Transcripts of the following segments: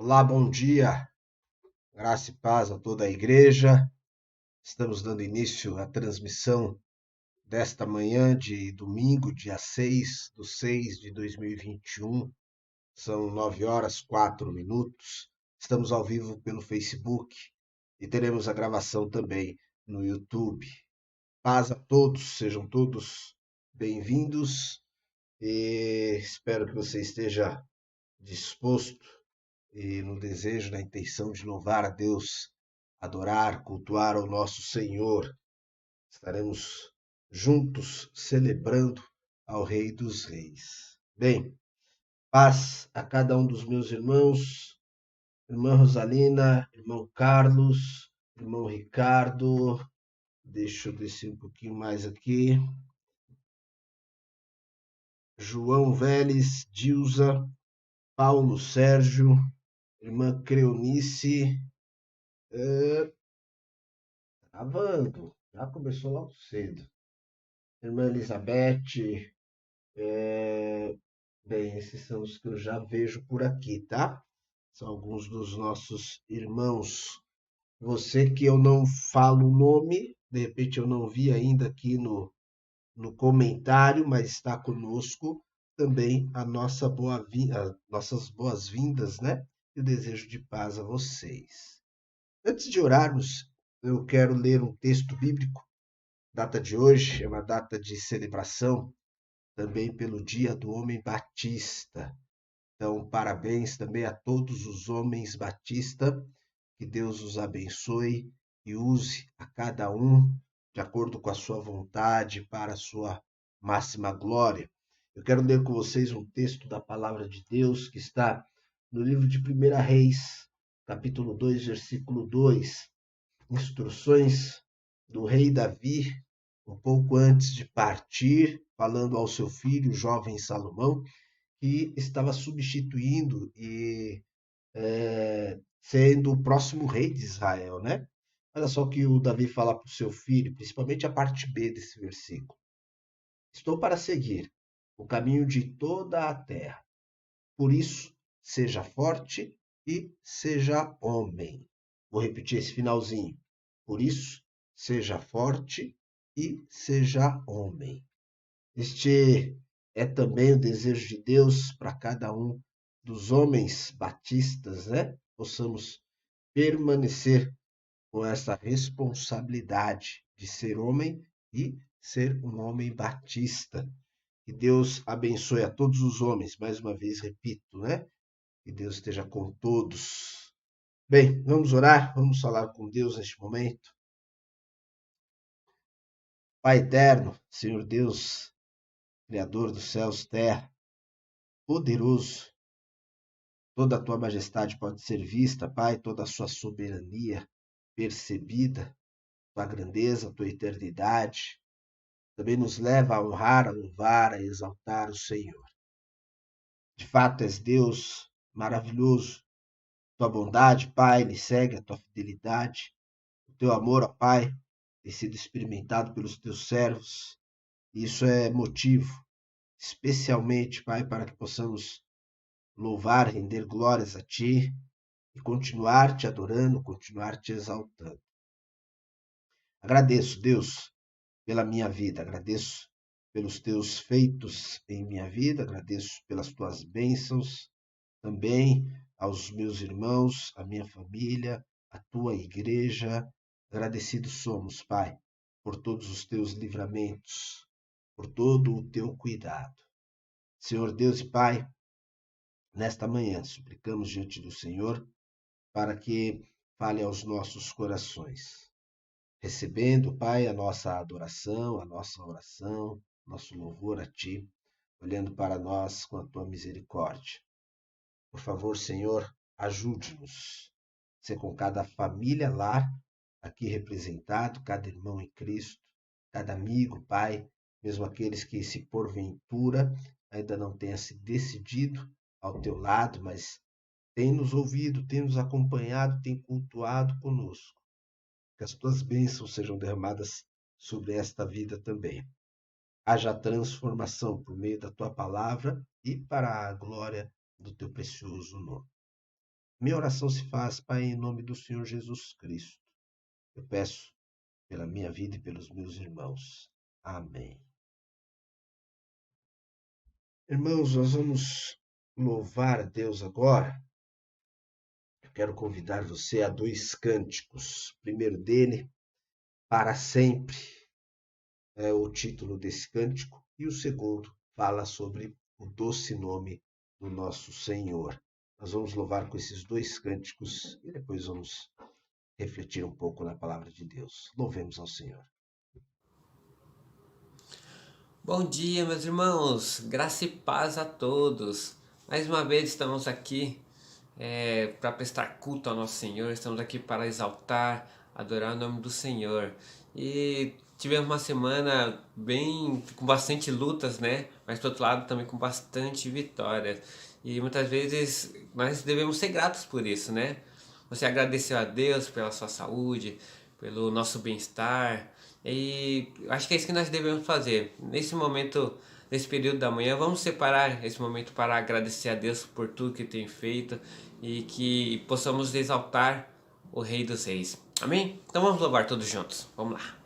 Olá, bom dia, graça e paz a toda a igreja. Estamos dando início à transmissão desta manhã de domingo, dia 6/6/2021. São 9h04. Estamos ao vivo pelo Facebook e teremos a gravação também no YouTube. Paz a todos, sejam todos bem-vindos e espero que você esteja disposto e no desejo, na intenção de louvar a Deus, adorar, cultuar ao nosso Senhor. Estaremos juntos celebrando ao Rei dos Reis. Bem, paz a cada um dos meus irmãos, irmã Rosalina, irmão Carlos, irmão Ricardo. Deixa eu descer um pouquinho mais aqui. João Vélez, Dilza, Paulo Sérgio, irmã Creonice. Gravando, já começou logo cedo. Irmã Elizabeth, bem, esses são os que eu já vejo por aqui, tá? São alguns dos nossos irmãos. Você que eu não falo o nome, de repente eu não vi ainda aqui no comentário, mas está conosco também nossas boas-vindas, né? E o desejo de paz a vocês. Antes de orarmos, eu quero ler um texto bíblico. Data de hoje é uma data de celebração também pelo Dia do Homem Batista. Então, parabéns também a todos os homens batista. Que Deus os abençoe e use a cada um de acordo com a sua vontade para a sua máxima glória. Eu quero ler com vocês um texto da palavra de Deus que está no livro de 1 Reis, capítulo 2, versículo 2. Instruções do rei Davi, um pouco antes de partir, falando ao seu filho, o jovem Salomão, que estava substituindo e sendo o próximo rei de Israel, né? Olha só o que o Davi fala para o seu filho, principalmente a parte B desse versículo. Estou para seguir o caminho de toda a terra. Por isso, seja forte e seja homem. Vou repetir esse finalzinho. Por isso, seja forte e seja homem. Este é também o desejo de Deus para cada um dos homens batistas, né? Possamos permanecer com essa responsabilidade de ser homem e ser um homem batista. Que Deus abençoe a todos os homens, mais uma vez repito, né? Que Deus esteja com todos. Bem, vamos orar, vamos falar com Deus neste momento. Pai eterno, Senhor Deus, Criador dos céus e terra, poderoso, toda a tua majestade pode ser vista, Pai, toda a sua soberania percebida, tua grandeza, tua eternidade, também nos leva a honrar, a louvar, a exaltar o Senhor. De fato, és Deus maravilhoso. Tua bondade, Pai, me segue, a tua fidelidade, o teu amor, ó Pai, tem sido experimentado pelos teus servos. E isso é motivo, especialmente, Pai, para que possamos louvar, render glórias a Ti e continuar te adorando, continuar te exaltando. Agradeço, Deus, pela minha vida, agradeço pelos teus feitos em minha vida, agradeço pelas tuas bênçãos, também aos meus irmãos, à minha família, à tua igreja. Agradecidos somos, Pai, por todos os teus livramentos, por todo o teu cuidado. Senhor Deus e Pai, nesta manhã suplicamos diante do Senhor para que fale aos nossos corações, recebendo, Pai, a nossa adoração, a nossa oração, nosso louvor a Ti, olhando para nós com a Tua misericórdia. Por favor, Senhor, ajude-nos. Ser com cada família, lar, aqui representado, cada irmão em Cristo, cada amigo, Pai, mesmo aqueles que, se porventura ainda não tenha se decidido ao Teu lado, mas tem nos ouvido, tem nos acompanhado, tem cultuado conosco. Que as tuas bênçãos sejam derramadas sobre esta vida também. Haja transformação por meio da tua palavra e para a glória do teu precioso nome. Minha oração se faz, Pai, em nome do Senhor Jesus Cristo. Eu peço pela minha vida e pelos meus irmãos. Amém. Irmãos, nós vamos louvar a Deus agora. Eu quero convidar você a 2 cânticos. O primeiro dele, Para Sempre, é o título desse cântico, e o segundo fala sobre o doce nome do nosso Senhor. Nós vamos louvar com esses 2 cânticos e depois vamos refletir um pouco na palavra de Deus. Louvemos ao Senhor. Bom dia, meus irmãos, graça e paz a todos. Mais uma vez estamos aqui para prestar culto ao nosso Senhor, estamos aqui para exaltar, adorar o nome do Senhor. E tivemos uma semana bem com bastante lutas, né? Mas por outro lado também com bastante vitórias. E muitas vezes nós devemos ser gratos por isso, né? Você agradeceu a Deus pela sua saúde, pelo nosso bem-estar. E acho que é isso que nós devemos fazer. Nesse momento, nesse período da manhã, vamos separar esse momento para agradecer a Deus por tudo que tem feito e que possamos exaltar o Rei dos Reis. Amém? Então vamos louvar todos juntos. Vamos lá.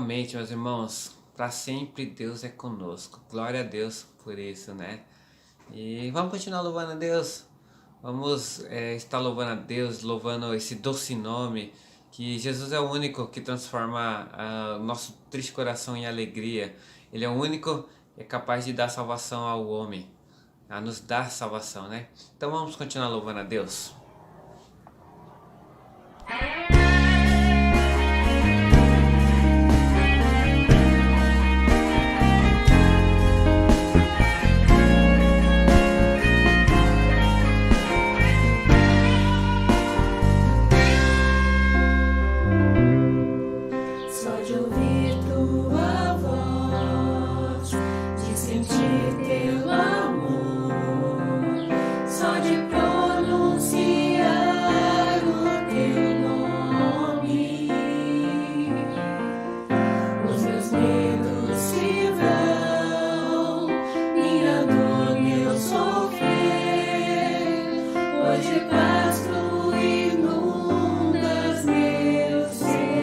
realmente, meus irmãos, para sempre Deus é conosco. Glória a Deus por isso, né? E vamos continuar louvando a Deus. Vamos estar louvando a Deus, louvando esse doce nome, que Jesus é o único que transforma o nosso triste coração em alegria. Ele é o único que é capaz de dar salvação ao homem, a nos dar salvação, né? Então vamos continuar louvando a Deus. Só de ouvir tua voz, de sentir teu amor, só de pronunciar o teu nome, os meus medos se vão, minha dor, meu sofrer, hoje paz tu inundas meu ser.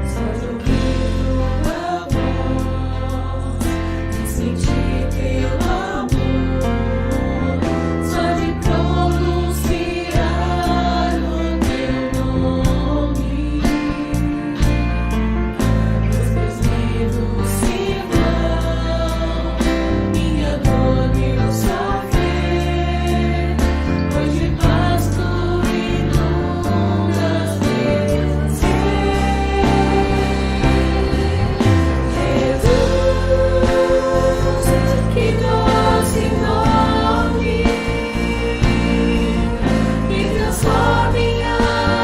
Só de ouvir tua voz, de sentir teu amor, só de pronunciar o teu nome, os meus medos se vão, minha dor, meu sofrer, hoje paz tu inundas meu ser. Jesus, que doce nome, que transforma em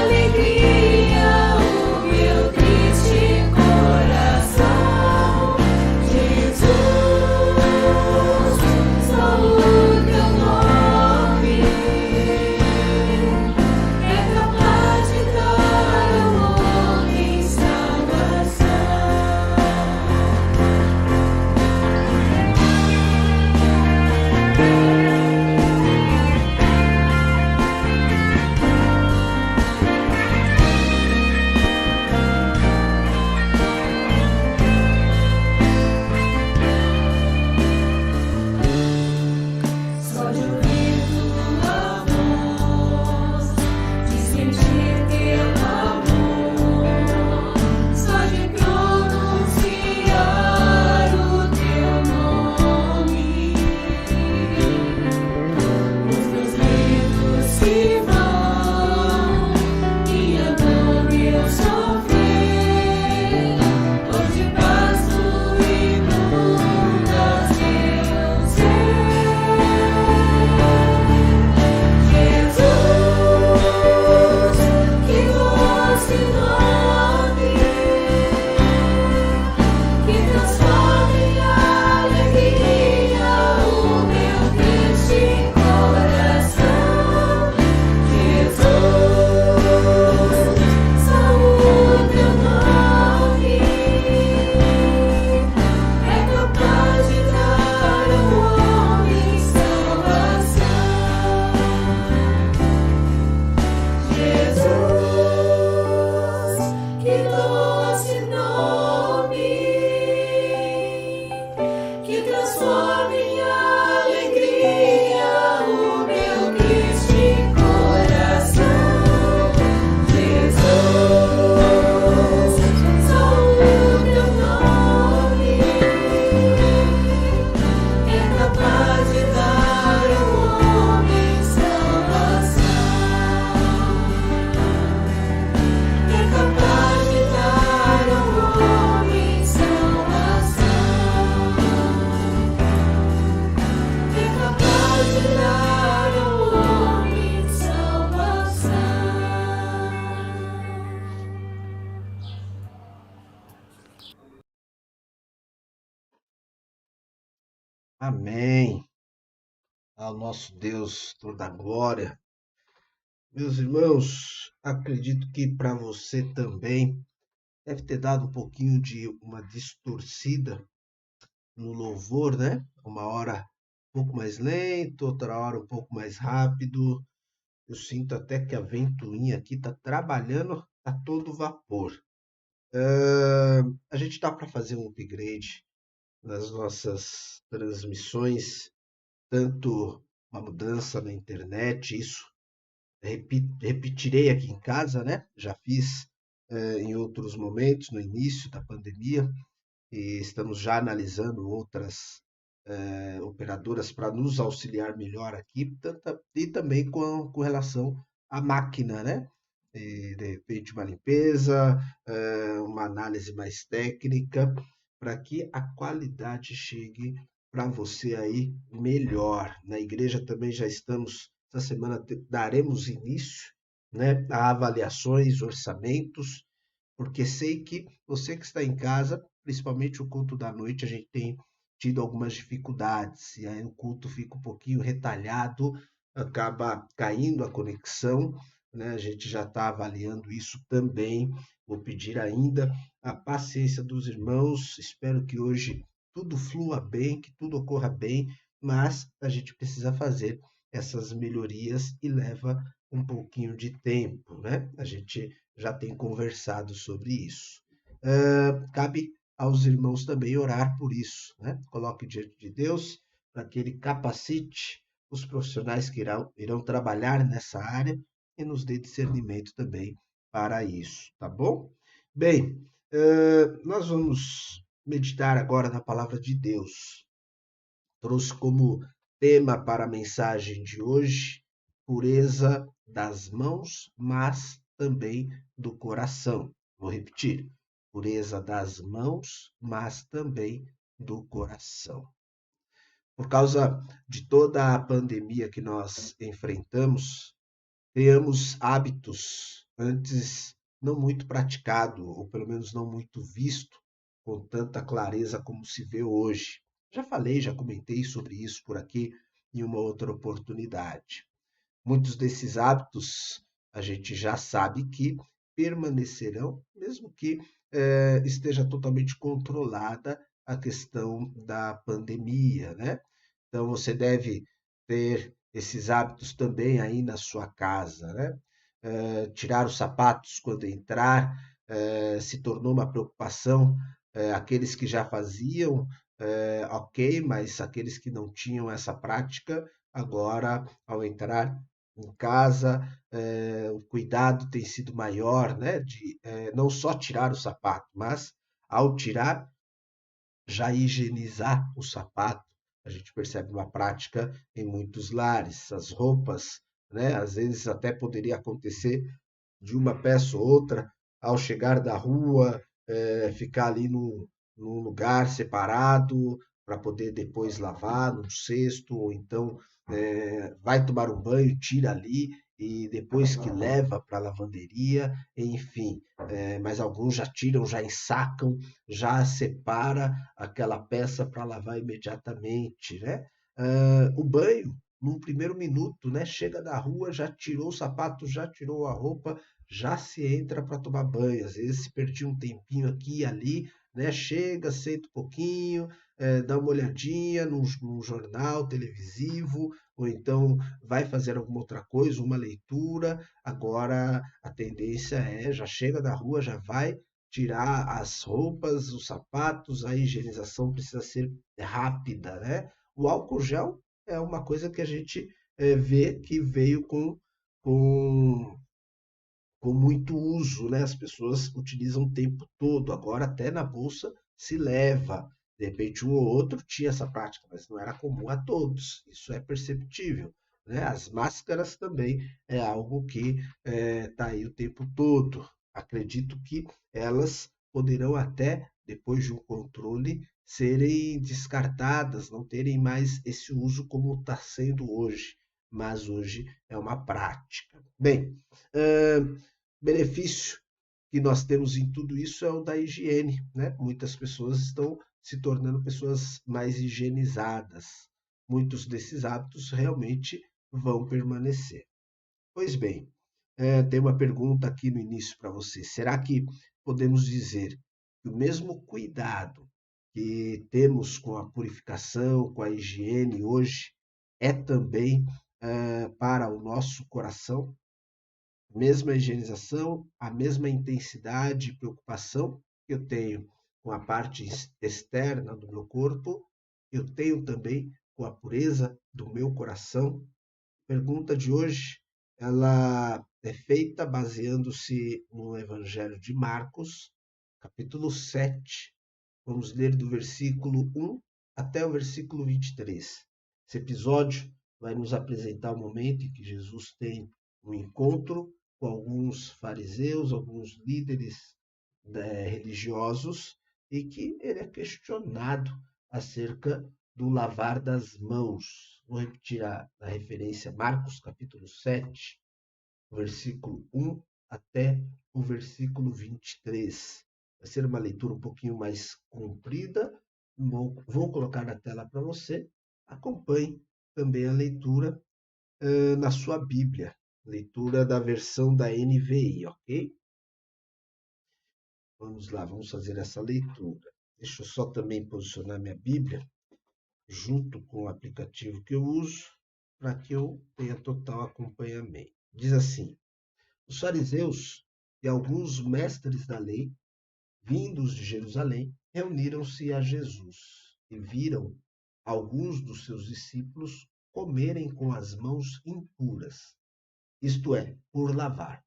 alegria o meu triste coração. Jesus, só o teu nome é capaz de dar ao homem salvação. Só de ouvir tua voz, de sentir teu amor, só de pronunciar o teu nome, os meus medos se vão, minha dor, meu sofrer, hoje paz tu inundas meu ser. Jesus, que doce nome, que transforma em alegria o meu triste coração. Jesus, só o teu nome é capaz de dar ao homem salvação. Jesus, que doce nome, que transforma em alegria o meu triste coração. Jesus, só o teu nome é capaz de dar ao homem salvação. É capaz de dar ao homem salvação. É capaz de dar ao homem salvação. Amém. Ao nosso Deus toda a glória. Meus irmãos, acredito que para você também deve ter dado um pouquinho de uma distorcida no louvor, né? Uma hora um pouco mais lento, outra hora um pouco mais rápido. Eu sinto até que a ventoinha aqui está trabalhando a todo vapor. A gente está para fazer um upgrade nas nossas transmissões, tanto uma mudança na internet, isso repetirei aqui em casa, né? Já fiz em outros momentos, no início da pandemia, e estamos já analisando outras operadoras para nos auxiliar melhor aqui, e também com relação à máquina, né? E, de repente, uma limpeza, uma análise mais técnica, para que a qualidade chegue para você aí melhor. Na igreja também já estamos, essa semana daremos início, né, a avaliações, orçamentos, porque sei que você que está em casa, principalmente o culto da noite, a gente tem tido algumas dificuldades, e aí o culto fica um pouquinho retalhado, acaba caindo a conexão, né? A gente já está avaliando isso também. Vou pedir ainda a paciência dos irmãos. Espero que hoje tudo flua bem, que tudo ocorra bem, mas a gente precisa fazer essas melhorias e leva um pouquinho de tempo, né? A gente já tem conversado sobre isso. Cabe aos irmãos também orar por isso, né? Coloque diante de Deus para que Ele capacite os profissionais que irão trabalhar nessa área e nos dê discernimento também para isso, tá bom? Bem, nós vamos meditar agora na palavra de Deus. Trouxe como tema para a mensagem de hoje pureza das mãos, mas também do coração. Vou repetir: pureza das mãos, mas também do coração. Por causa de toda a pandemia que nós enfrentamos, criamos hábitos antes não muito praticado, ou pelo menos não muito visto com tanta clareza como se vê hoje. Já falei, já comentei sobre isso por aqui em uma outra oportunidade. Muitos desses hábitos a gente já sabe que permanecerão, mesmo que esteja totalmente controlada a questão da pandemia, né? Então você deve ter esses hábitos também aí na sua casa, né? Tirar os sapatos quando entrar se tornou uma preocupação. Aqueles que já faziam, ok, mas aqueles que não tinham essa prática, agora, ao entrar em casa, o cuidado tem sido maior, né? De não só tirar o sapato, mas ao tirar, já higienizar o sapato. A gente percebe uma prática em muitos lares. As roupas, né? Às vezes até poderia acontecer de uma peça ou outra, ao chegar da rua, ficar ali num lugar separado para poder depois lavar num cesto, ou então vai tomar um banho, tira ali e depois que leva para a lavanderia, enfim. Mas alguns já tiram, já ensacam, já separa aquela peça para lavar imediatamente, né? O banho, num primeiro minuto, né? Chega da rua, já tirou o sapato, já tirou a roupa, já se entra para tomar banho. Às vezes se perdia um tempinho aqui e ali, né? Chega, senta um pouquinho, dá uma olhadinha num jornal televisivo, ou então vai fazer alguma outra coisa, uma leitura. Agora a tendência já chega da rua, já vai tirar as roupas, os sapatos, a higienização precisa ser rápida, né? O álcool gel é uma coisa que a gente vê que veio com com muito uso, né? As pessoas utilizam o tempo todo. Agora até na bolsa se leva. De repente um ou outro tinha essa prática, mas não era comum a todos. Isso é perceptível, né? As máscaras também é algo que está aí o tempo todo. Acredito que elas poderão até, depois de um controle, serem descartadas, não terem mais esse uso como está sendo hoje. Mas hoje é uma prática. Bem, benefício que nós temos em tudo isso é o da higiene, né? Muitas pessoas estão se tornando pessoas mais higienizadas. Muitos desses hábitos realmente vão permanecer. Pois bem, tem uma pergunta aqui no início para você. Será que podemos dizer que o mesmo cuidado que temos com a purificação, com a higiene hoje, é também para o nosso coração? mesma higienização, a mesma intensidade e preocupação que eu tenho com a parte externa do meu corpo, eu tenho também com a pureza do meu coração. A pergunta de hoje, ela é feita baseando-se no Evangelho de Marcos, capítulo 7. Vamos ler do versículo 1 até o versículo 23. Esse episódio vai nos apresentar o momento em que Jesus tem um encontro com alguns fariseus, alguns líderes religiosos, e que ele é questionado acerca do lavar das mãos. Vou repetir a referência, Marcos capítulo 7, versículo 1 até o versículo 23. Vai ser uma leitura um pouquinho mais comprida, vou colocar na tela para você. Acompanhe também a leitura na sua Bíblia, leitura da versão da NVI, ok? Vamos lá, vamos fazer essa leitura. Deixa eu só também posicionar minha Bíblia junto com o aplicativo que eu uso, para que eu tenha total acompanhamento. Diz assim: os fariseus e alguns mestres da lei, vindos de Jerusalém, reuniram-se a Jesus e viram alguns dos seus discípulos comerem com as mãos impuras, isto é, por lavar.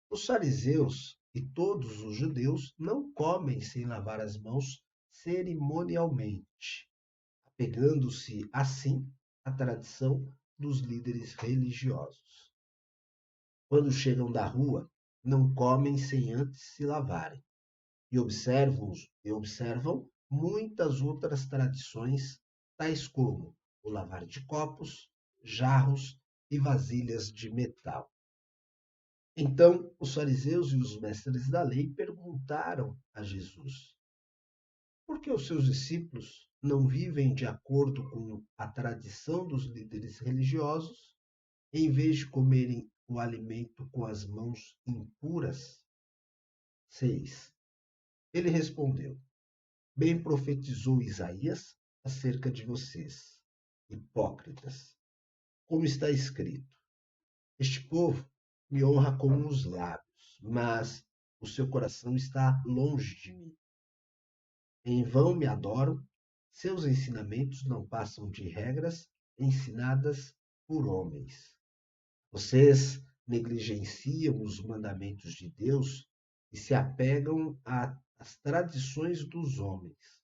Os fariseus e todos os judeus não comem sem lavar as mãos cerimonialmente, apegando-se assim à tradição dos líderes religiosos. Quando chegam da rua, não comem sem antes se lavarem, e observam muitas outras tradições, tais como o lavar de copos, jarros e vasilhas de metal. Então, os fariseus e os mestres da lei perguntaram a Jesus: por que os seus discípulos não vivem de acordo com a tradição dos líderes religiosos, em vez de comerem o alimento com as mãos impuras? 6. Ele respondeu: bem profetizou Isaías acerca de vocês, hipócritas. Como está escrito: este povo me honra com os lábios, mas o seu coração está longe de mim. Em vão me adoram, seus ensinamentos não passam de regras ensinadas por homens. Vocês negligenciam os mandamentos de Deus e se apegam às tradições dos homens.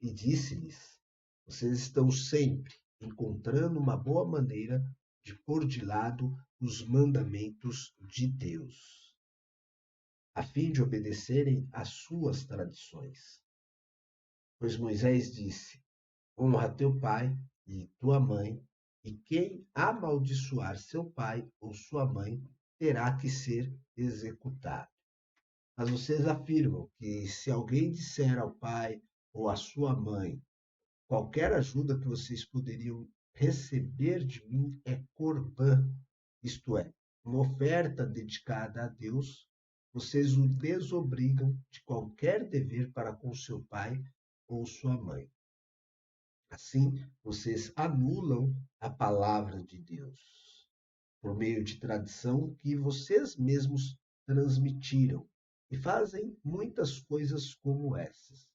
E disse-lhes: vocês estão sempre encontrando uma boa maneira de pôr de lado os mandamentos de Deus, a fim de obedecerem às suas tradições. Pois Moisés disse: honra teu pai e tua mãe, e quem amaldiçoar seu pai ou sua mãe terá que ser executado. Mas vocês afirmam que se alguém disser ao pai ou à sua mãe: qualquer ajuda que vocês poderiam receber de mim é corbã, isto é, uma oferta dedicada a Deus, vocês o desobrigam de qualquer dever para com seu pai ou sua mãe. Assim, vocês anulam a palavra de Deus por meio de tradição que vocês mesmos transmitiram e fazem muitas coisas como essas.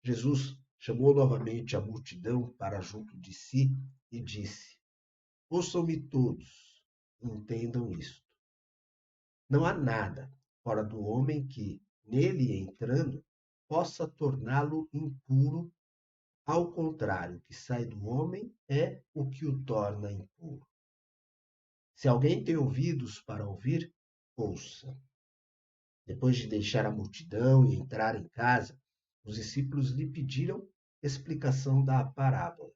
Jesus chamou novamente a multidão para junto de si e disse: ouçam-me todos, entendam isto. Não há nada fora do homem que, nele entrando, possa torná-lo impuro. Ao contrário, o que sai do homem é o que o torna impuro. Se alguém tem ouvidos para ouvir, ouça. Depois de deixar a multidão e entrar em casa, os discípulos lhe pediram explicação da parábola.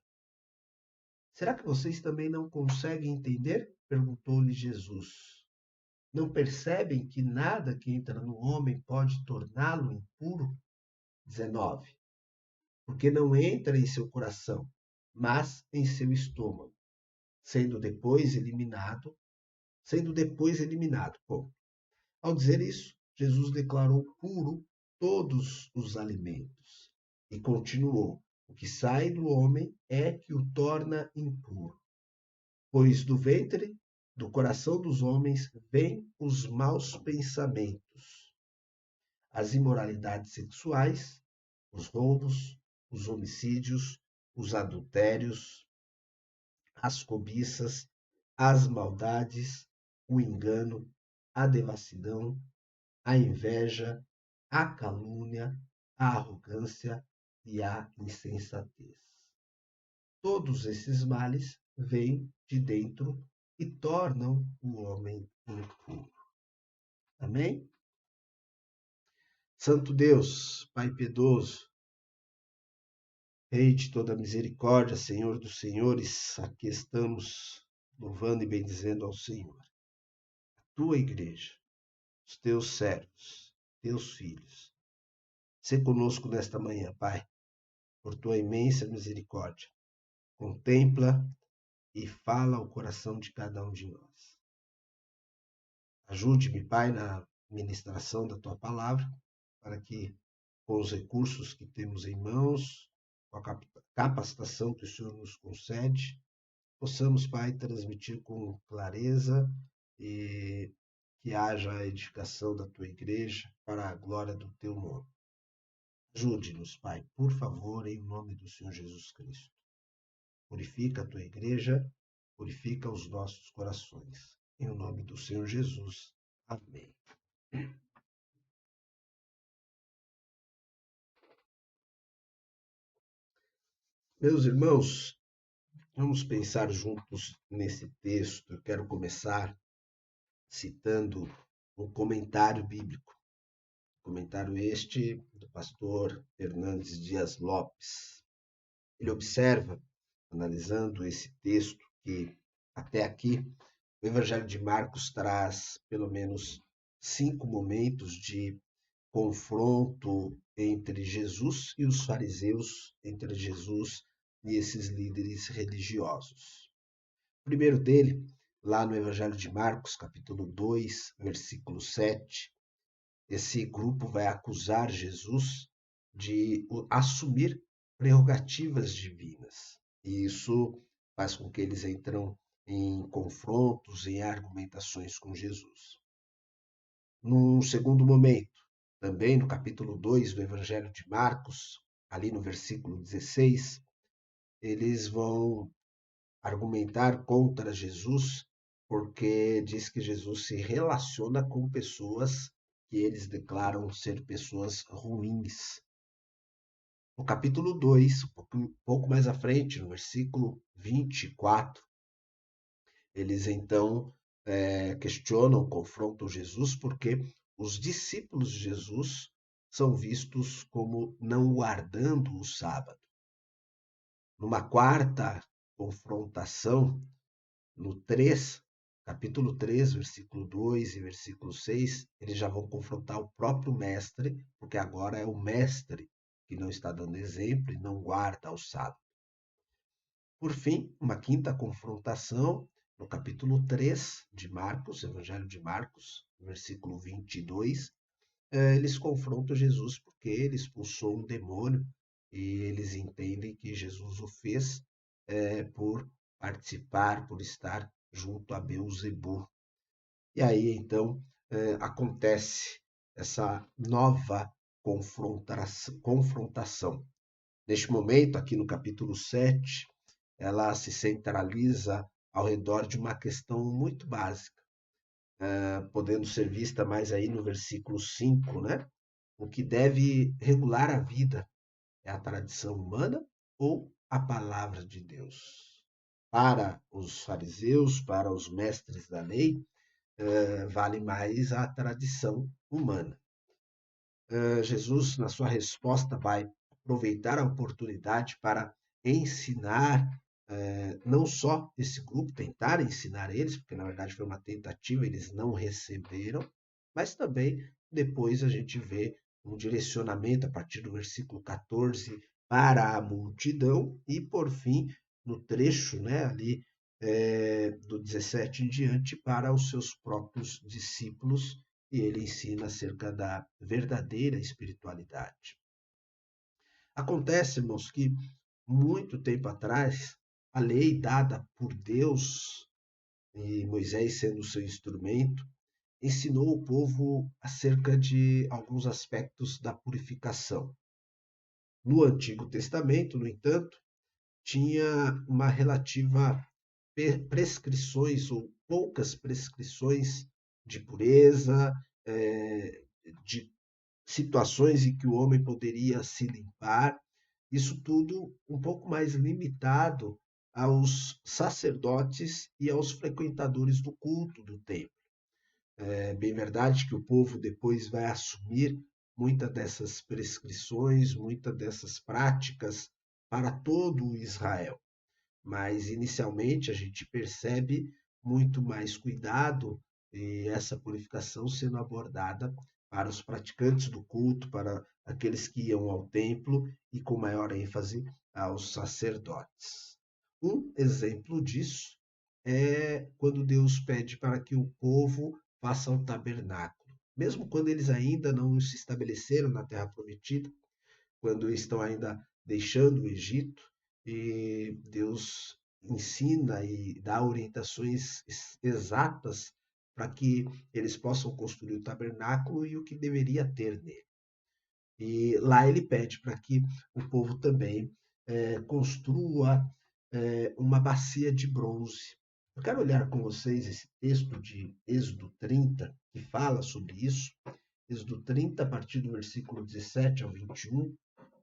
Será que vocês também não conseguem entender? Perguntou-lhe Jesus. Não percebem que nada que entra no homem pode torná-lo impuro? 19. Porque não entra em seu coração, mas em seu estômago, sendo depois eliminado. Bom, ao dizer isso, Jesus declarou puro todos os alimentos e continuou: o que sai do homem é que o torna impuro, pois do ventre do coração dos homens vêm os maus pensamentos, as imoralidades sexuais, os roubos, os homicídios, os adultérios, as cobiças, as maldades, o engano, a devassidão, a inveja, a calúnia, a arrogância e a insensatez. Todos esses males vêm de dentro e tornam o homem impuro. Amém? Santo Deus, Pai piedoso, Rei de toda misericórdia, Senhor dos senhores, aqui estamos louvando e bendizendo ao Senhor, a tua igreja, os teus servos, teus filhos. Sê conosco nesta manhã, Pai, por tua imensa misericórdia. Contempla e fala ao coração de cada um de nós. Ajude-me, Pai, na ministração da tua palavra, para que, com os recursos que temos em mãos, com a capacitação que o Senhor nos concede, possamos, Pai, transmitir com clareza e que haja a edificação da tua igreja para a glória do teu nome. Ajude-nos, Pai, por favor, em nome do Senhor Jesus Cristo. Purifica a tua igreja, purifica os nossos corações. Em nome do Senhor Jesus. Amém. Meus irmãos, vamos pensar juntos nesse texto. Eu quero começar citando um comentário bíblico. Comentário este do pastor Hernandes Dias Lopes. Ele observa, analisando esse texto, que até aqui o Evangelho de Marcos traz pelo menos 5 momentos de confronto entre Jesus e os fariseus, entre Jesus e esses líderes religiosos. O primeiro dele, lá no Evangelho de Marcos, capítulo 2, versículo 7, esse grupo vai acusar Jesus de assumir prerrogativas divinas. E isso faz com que eles entram em confrontos, em argumentações com Jesus. Num segundo momento, também no capítulo 2 do Evangelho de Marcos, ali no versículo 16, eles vão argumentar contra Jesus, porque diz que Jesus se relaciona com pessoas que eles declaram ser pessoas ruins. No capítulo 2, um pouco mais à frente, no versículo 24, eles então questionam, confrontam Jesus, porque os discípulos de Jesus são vistos como não guardando o sábado. Numa quarta confrontação, no 3, capítulo 3, versículo 2 e versículo 6, eles já vão confrontar o próprio mestre, porque agora é o mestre que não está dando exemplo e não guarda o sábado. Por fim, uma quinta confrontação, no capítulo 3 de Marcos, Evangelho de Marcos, versículo 22, eles confrontam Jesus porque ele expulsou um demônio e eles entendem que Jesus o fez por participar, por estar junto a Beelzebu. E aí, então, acontece essa nova confrontação. Neste momento, aqui no capítulo 7, ela se centraliza ao redor de uma questão muito básica, podendo ser vista mais aí no versículo 5, né? O que deve regular a vida é a tradição humana ou a palavra de Deus? Para os fariseus, para os mestres da lei, vale mais a tradição humana. Jesus, na sua resposta, vai aproveitar a oportunidade para ensinar não só esse grupo, tentar ensinar eles, porque na verdade foi uma tentativa, eles não receberam, mas também depois a gente vê um direcionamento a partir do versículo 14 para a multidão e, por fim, no trecho ali do 17 em diante, para os seus próprios discípulos, e ele ensina acerca da verdadeira espiritualidade. Acontece, irmãos, que muito tempo atrás, a lei dada por Deus e Moisés, sendo seu instrumento, ensinou o povo acerca de alguns aspectos da purificação. No Antigo Testamento, no entanto, tinha uma relativa prescrições ou poucas prescrições de pureza, de situações em que o homem poderia se limpar, isso tudo um pouco mais limitado aos sacerdotes e aos frequentadores do culto do templo. É bem verdade que o povo depois vai assumir muitas dessas prescrições, muitas dessas práticas para todo Israel, mas inicialmente a gente percebe muito mais cuidado e essa purificação sendo abordada para os praticantes do culto, para aqueles que iam ao templo e com maior ênfase aos sacerdotes. Um exemplo disso é quando Deus pede para que o povo faça um tabernáculo. Mesmo quando eles ainda não se estabeleceram na terra prometida, quando estão ainda deixando o Egito, e Deus ensina e dá orientações exatas para que eles possam construir o tabernáculo e o que deveria ter nele. E lá ele pede para que o povo também construa uma bacia de bronze. Eu quero olhar com vocês esse texto de Êxodo 30, que fala sobre isso. Êxodo 30, a partir do versículo 17 ao 21,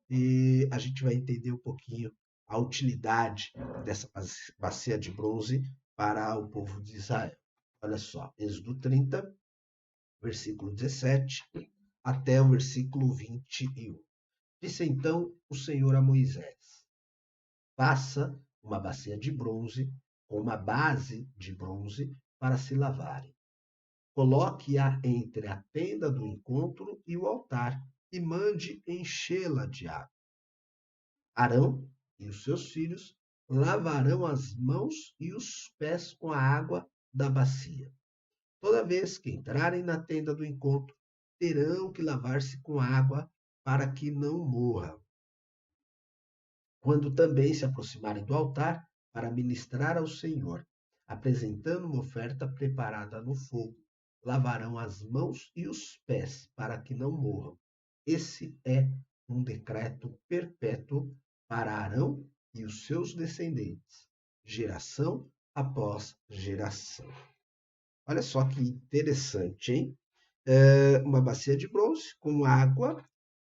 e a gente vai entender um pouquinho a utilidade dessa bacia de bronze para o povo de Israel. Olha só, Êxodo 30, versículo 17 até o versículo 21. Disse então o Senhor a Moisés: faça uma bacia de bronze com uma base de bronze para se lavarem. Coloque-a entre a tenda do encontro e o altar e mande enchê-la de água. Arão e os seus filhos lavarão as mãos e os pés com a água da bacia. Toda vez que entrarem na tenda do encontro, terão que lavar-se com água para que não morram. Quando também se aproximarem do altar para ministrar ao Senhor, apresentando uma oferta preparada no fogo, lavarão as mãos e os pés para que não morram. Esse é um decreto perpétuo para Arão e os seus descendentes, geração após geração. Olha só que interessante, hein? Uma bacia de bronze com água,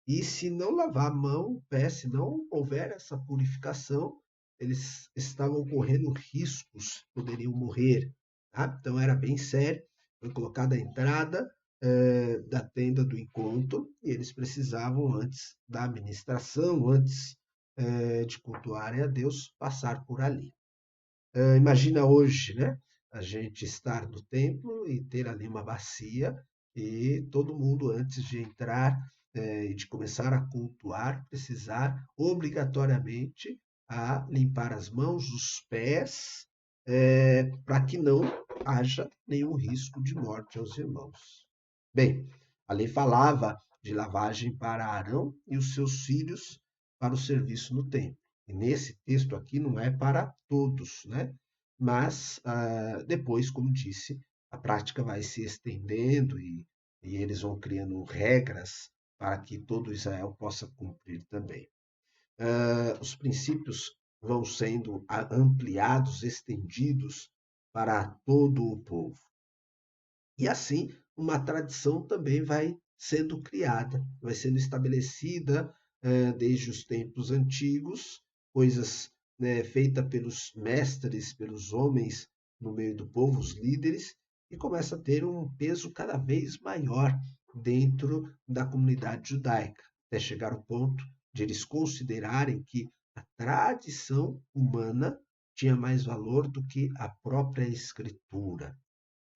e se não lavar a mão, o pé, se não houver essa purificação, eles estavam correndo riscos, poderiam morrer. Tá? Então era bem sério. Foi colocada a entrada da tenda do encontro e eles precisavam, antes da administração, antes de cultuarem a Deus, passar por ali. Imagina hoje, né? A gente estar no templo e ter ali uma bacia e todo mundo, antes de entrar e de começar a cultuar, precisar obrigatoriamente a limpar as mãos, os pés, para que não haja nenhum risco de morte aos irmãos. Bem, a lei falava de lavagem para Arão e os seus filhos para o serviço no templo. E nesse texto aqui não é para todos, né? Mas depois, como disse, a prática vai se estendendo e eles vão criando regras para que todo Israel possa cumprir também. Os princípios vão sendo ampliados, estendidos para todo o povo. E assim, uma tradição também vai sendo criada, vai sendo estabelecida desde os tempos antigos, coisas feitas pelos mestres, pelos homens no meio do povo, os líderes, e começa a ter um peso cada vez maior dentro da comunidade judaica, até chegar ao ponto de eles considerarem que a tradição humana tinha mais valor do que a própria escritura.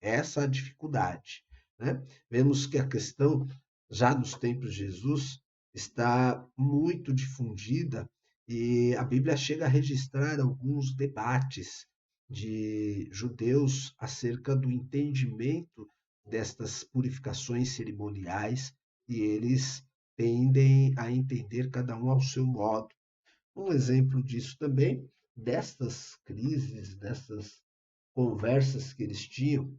Essa é a dificuldade, né? Vemos que a questão, já nos tempos de Jesus, está muito difundida e a Bíblia chega a registrar alguns debates de judeus acerca do entendimento destas purificações cerimoniais e eles tendem a entender cada um ao seu modo. Um exemplo disso também, destas crises, dessas conversas que eles tinham,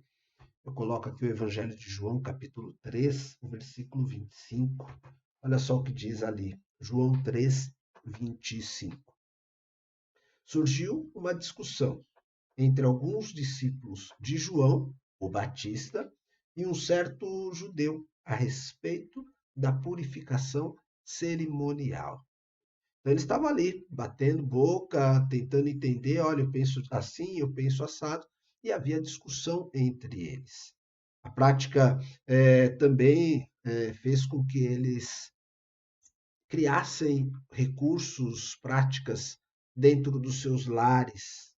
eu coloco aqui o Evangelho de João, capítulo 3, o versículo 25. Olha só o que diz ali, João 3, 25. Surgiu uma discussão entre alguns discípulos de João, o Batista, e um certo judeu a respeito da purificação cerimonial. Então, ele estava ali, batendo boca, tentando entender, olha, eu penso assim, eu penso assado, e havia discussão entre eles. A prática também fez com que eles criassem recursos, práticas dentro dos seus lares,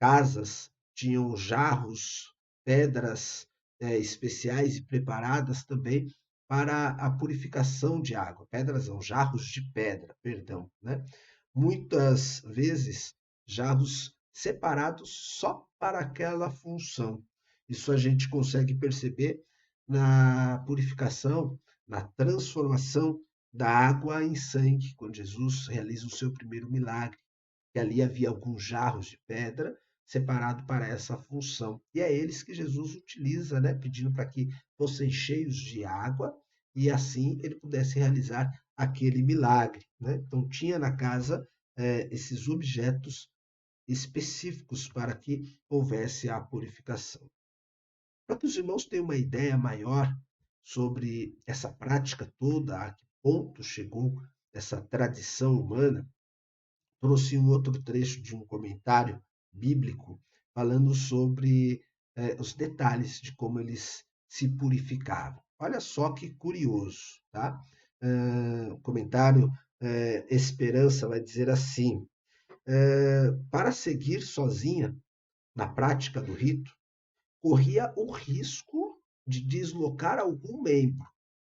casas, tinham jarros, pedras especiais e preparadas também para a purificação de água. Pedras não, jarros de pedra, perdão, né? Muitas vezes jarros separados só para aquela função. Isso a gente consegue perceber na purificação, na transformação da água em sangue, quando Jesus realiza o seu primeiro milagre, que ali havia alguns jarros de pedra separado para essa função. E é eles que Jesus utiliza, né, pedindo para que fossem cheios de água e assim ele pudesse realizar aquele milagre, né? Então tinha na casa esses objetos específicos para que houvesse a purificação. Para que os irmãos tenham uma ideia maior sobre essa prática toda, a que ponto chegou essa tradição humana, trouxe um outro trecho de um comentário bíblico falando sobre os detalhes de como eles se purificavam. Olha só que curioso, tá? O comentário Esperança vai dizer assim: para seguir sozinha na prática do rito, corria o risco de deslocar algum membro.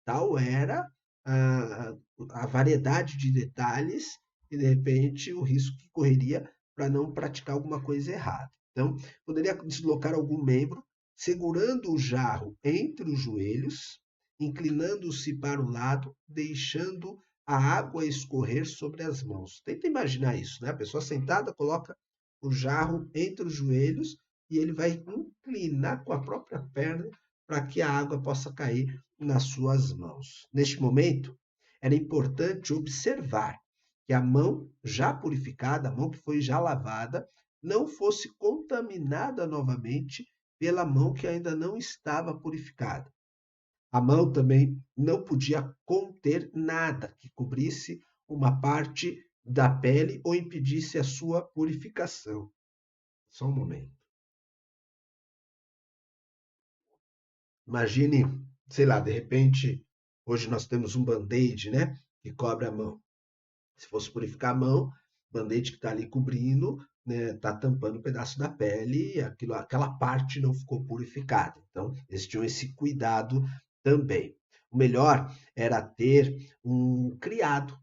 Tal era a, a variedade de detalhes e, de repente, o risco que correria para não praticar alguma coisa errada. Então, poderia deslocar algum membro, segurando o jarro entre os joelhos, inclinando-se para o lado, deixando a água escorrer sobre as mãos. Tenta imaginar isso, né? A pessoa sentada coloca o jarro entre os joelhos e ele vai inclinar com a própria perna para que a água possa cair nas suas mãos. Neste momento, era importante observar que a mão já purificada, a mão que foi já lavada, não fosse contaminada novamente pela mão que ainda não estava purificada. A mão também não podia conter nada que cobrisse uma parte da pele ou impedisse a sua purificação. Só um momento. Imagine, sei lá, de repente, hoje nós temos um band-aid, né, que cobre a mão. Se fosse purificar a mão, o band-aid que está ali cobrindo, né, está tampando um pedaço da pele e aquela parte não ficou purificada. Então, eles tinham esse cuidado também. O melhor era ter um criado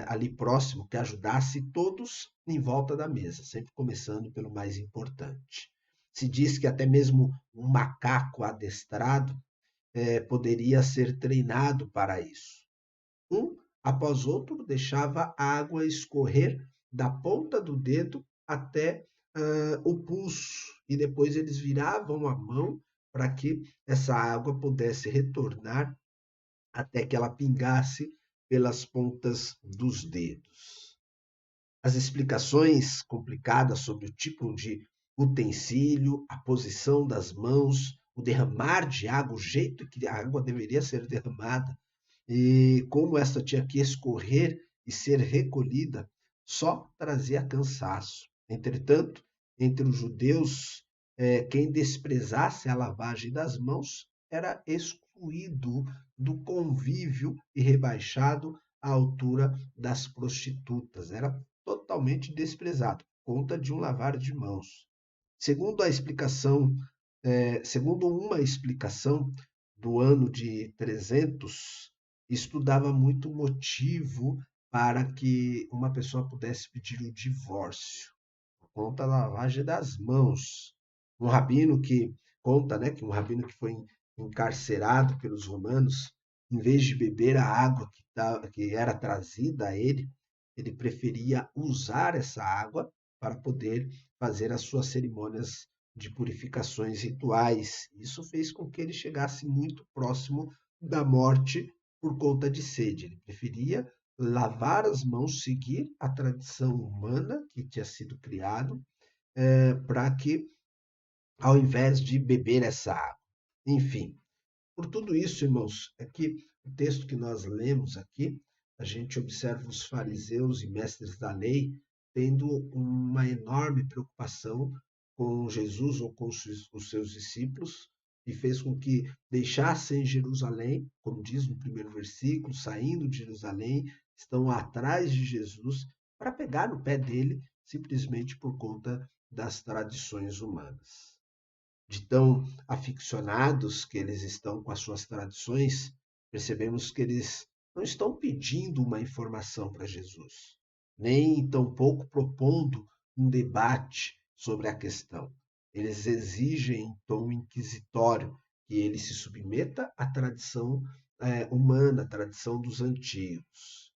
ali próximo que ajudasse todos em volta da mesa, sempre começando pelo mais importante. Se diz que até mesmo um macaco adestrado poderia ser treinado para isso. Um após outro deixava a água escorrer da ponta do dedo até o pulso e depois eles viravam a mão para que essa água pudesse retornar até que ela pingasse pelas pontas dos dedos. As explicações complicadas sobre o tipo de utensílio, a posição das mãos, o derramar de água, o jeito que a água deveria ser derramada e como essa tinha que escorrer e ser recolhida, só trazia cansaço. Entretanto, entre os judeus, quem desprezasse a lavagem das mãos era excluído do convívio e rebaixado à altura das prostitutas. Era totalmente desprezado, por conta de um lavar de mãos. Segundo uma explicação do ano de 300, estudava muito o motivo para que uma pessoa pudesse pedir o divórcio, por conta da lavagem das mãos. Um rabino que conta, né, que um rabino que foi encarcerado pelos romanos, em vez de beber a água que era trazida a ele preferia usar essa água para poder fazer as suas cerimônias de purificações rituais. Isso fez com que ele chegasse muito próximo da morte por conta de sede. Ele preferia lavar as mãos, seguir a tradição humana que tinha sido criado, para que, ao invés de beber essa água. Enfim, por tudo isso, irmãos, é que o texto que nós lemos aqui, a gente observa os fariseus e mestres da lei tendo uma enorme preocupação com Jesus ou com os seus discípulos, e fez com que deixassem Jerusalém, como diz no primeiro versículo, saindo de Jerusalém, estão atrás de Jesus para pegar no pé dele, simplesmente por conta das tradições humanas. De tão aficionados que eles estão com as suas tradições, percebemos que eles não estão pedindo uma informação para Jesus, nem tampouco propondo um debate sobre a questão. Eles exigem em tom inquisitório que ele se submeta à tradição humana, à tradição dos antigos.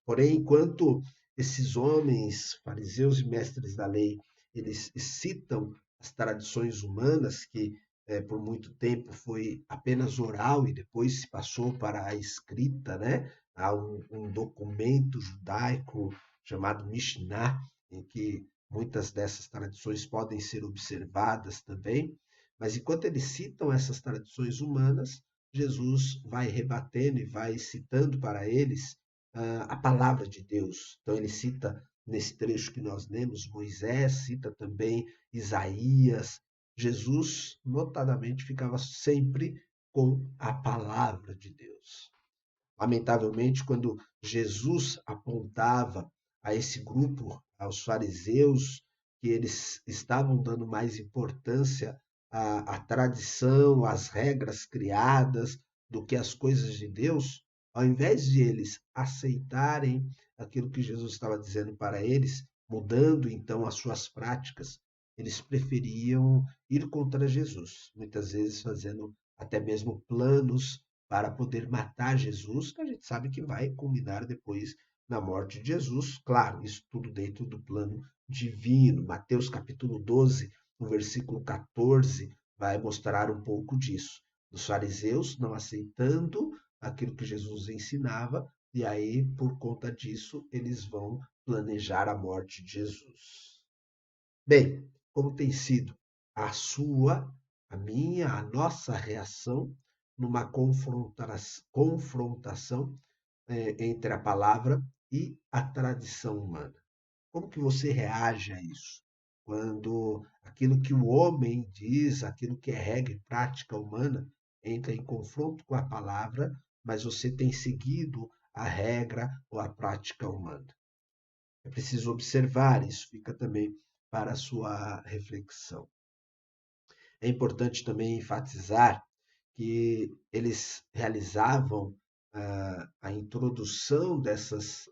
Porém, enquanto esses homens, fariseus e mestres da lei, eles citam as tradições humanas, que por muito tempo foi apenas oral e depois se passou para a escrita, né? Há um documento judaico chamado Mishnah, em que muitas dessas tradições podem ser observadas também, mas enquanto eles citam essas tradições humanas, Jesus vai rebatendo e vai citando para eles a palavra de Deus. Então ele cita nesse trecho que nós lemos Moisés, cita também Isaías. Jesus, notadamente, ficava sempre com a palavra de Deus. Lamentavelmente, quando Jesus apontava a esse grupo, aos fariseus, que eles estavam dando mais importância à tradição, às regras criadas, do que às coisas de Deus, ao invés de eles aceitarem aquilo que Jesus estava dizendo para eles, mudando então as suas práticas, eles preferiam ir contra Jesus, muitas vezes fazendo até mesmo planos para poder matar Jesus, que a gente sabe que vai culminar depois na morte de Jesus. Claro, isso tudo dentro do plano divino. Mateus capítulo 12, no versículo 14, vai mostrar um pouco disso. Os fariseus não aceitando aquilo que Jesus ensinava, e aí, por conta disso, eles vão planejar a morte de Jesus. Bem, como tem sido a sua, a minha, a nossa reação numa confrontação entre a palavra e a tradição humana? Como que você reage a isso? Quando aquilo que o homem diz, aquilo que é regra e prática humana, entra em confronto com a palavra, mas você tem seguido a regra ou a prática humana. É preciso observar, isso fica também para a sua reflexão. É importante também enfatizar que eles realizavam a introdução dessas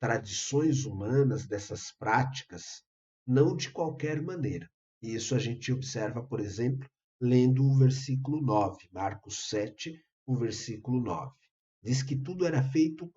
tradições humanas, dessas práticas, não de qualquer maneira. E isso a gente observa, por exemplo, lendo o versículo 9, Marcos 7, o versículo 9. Diz que tudo era feito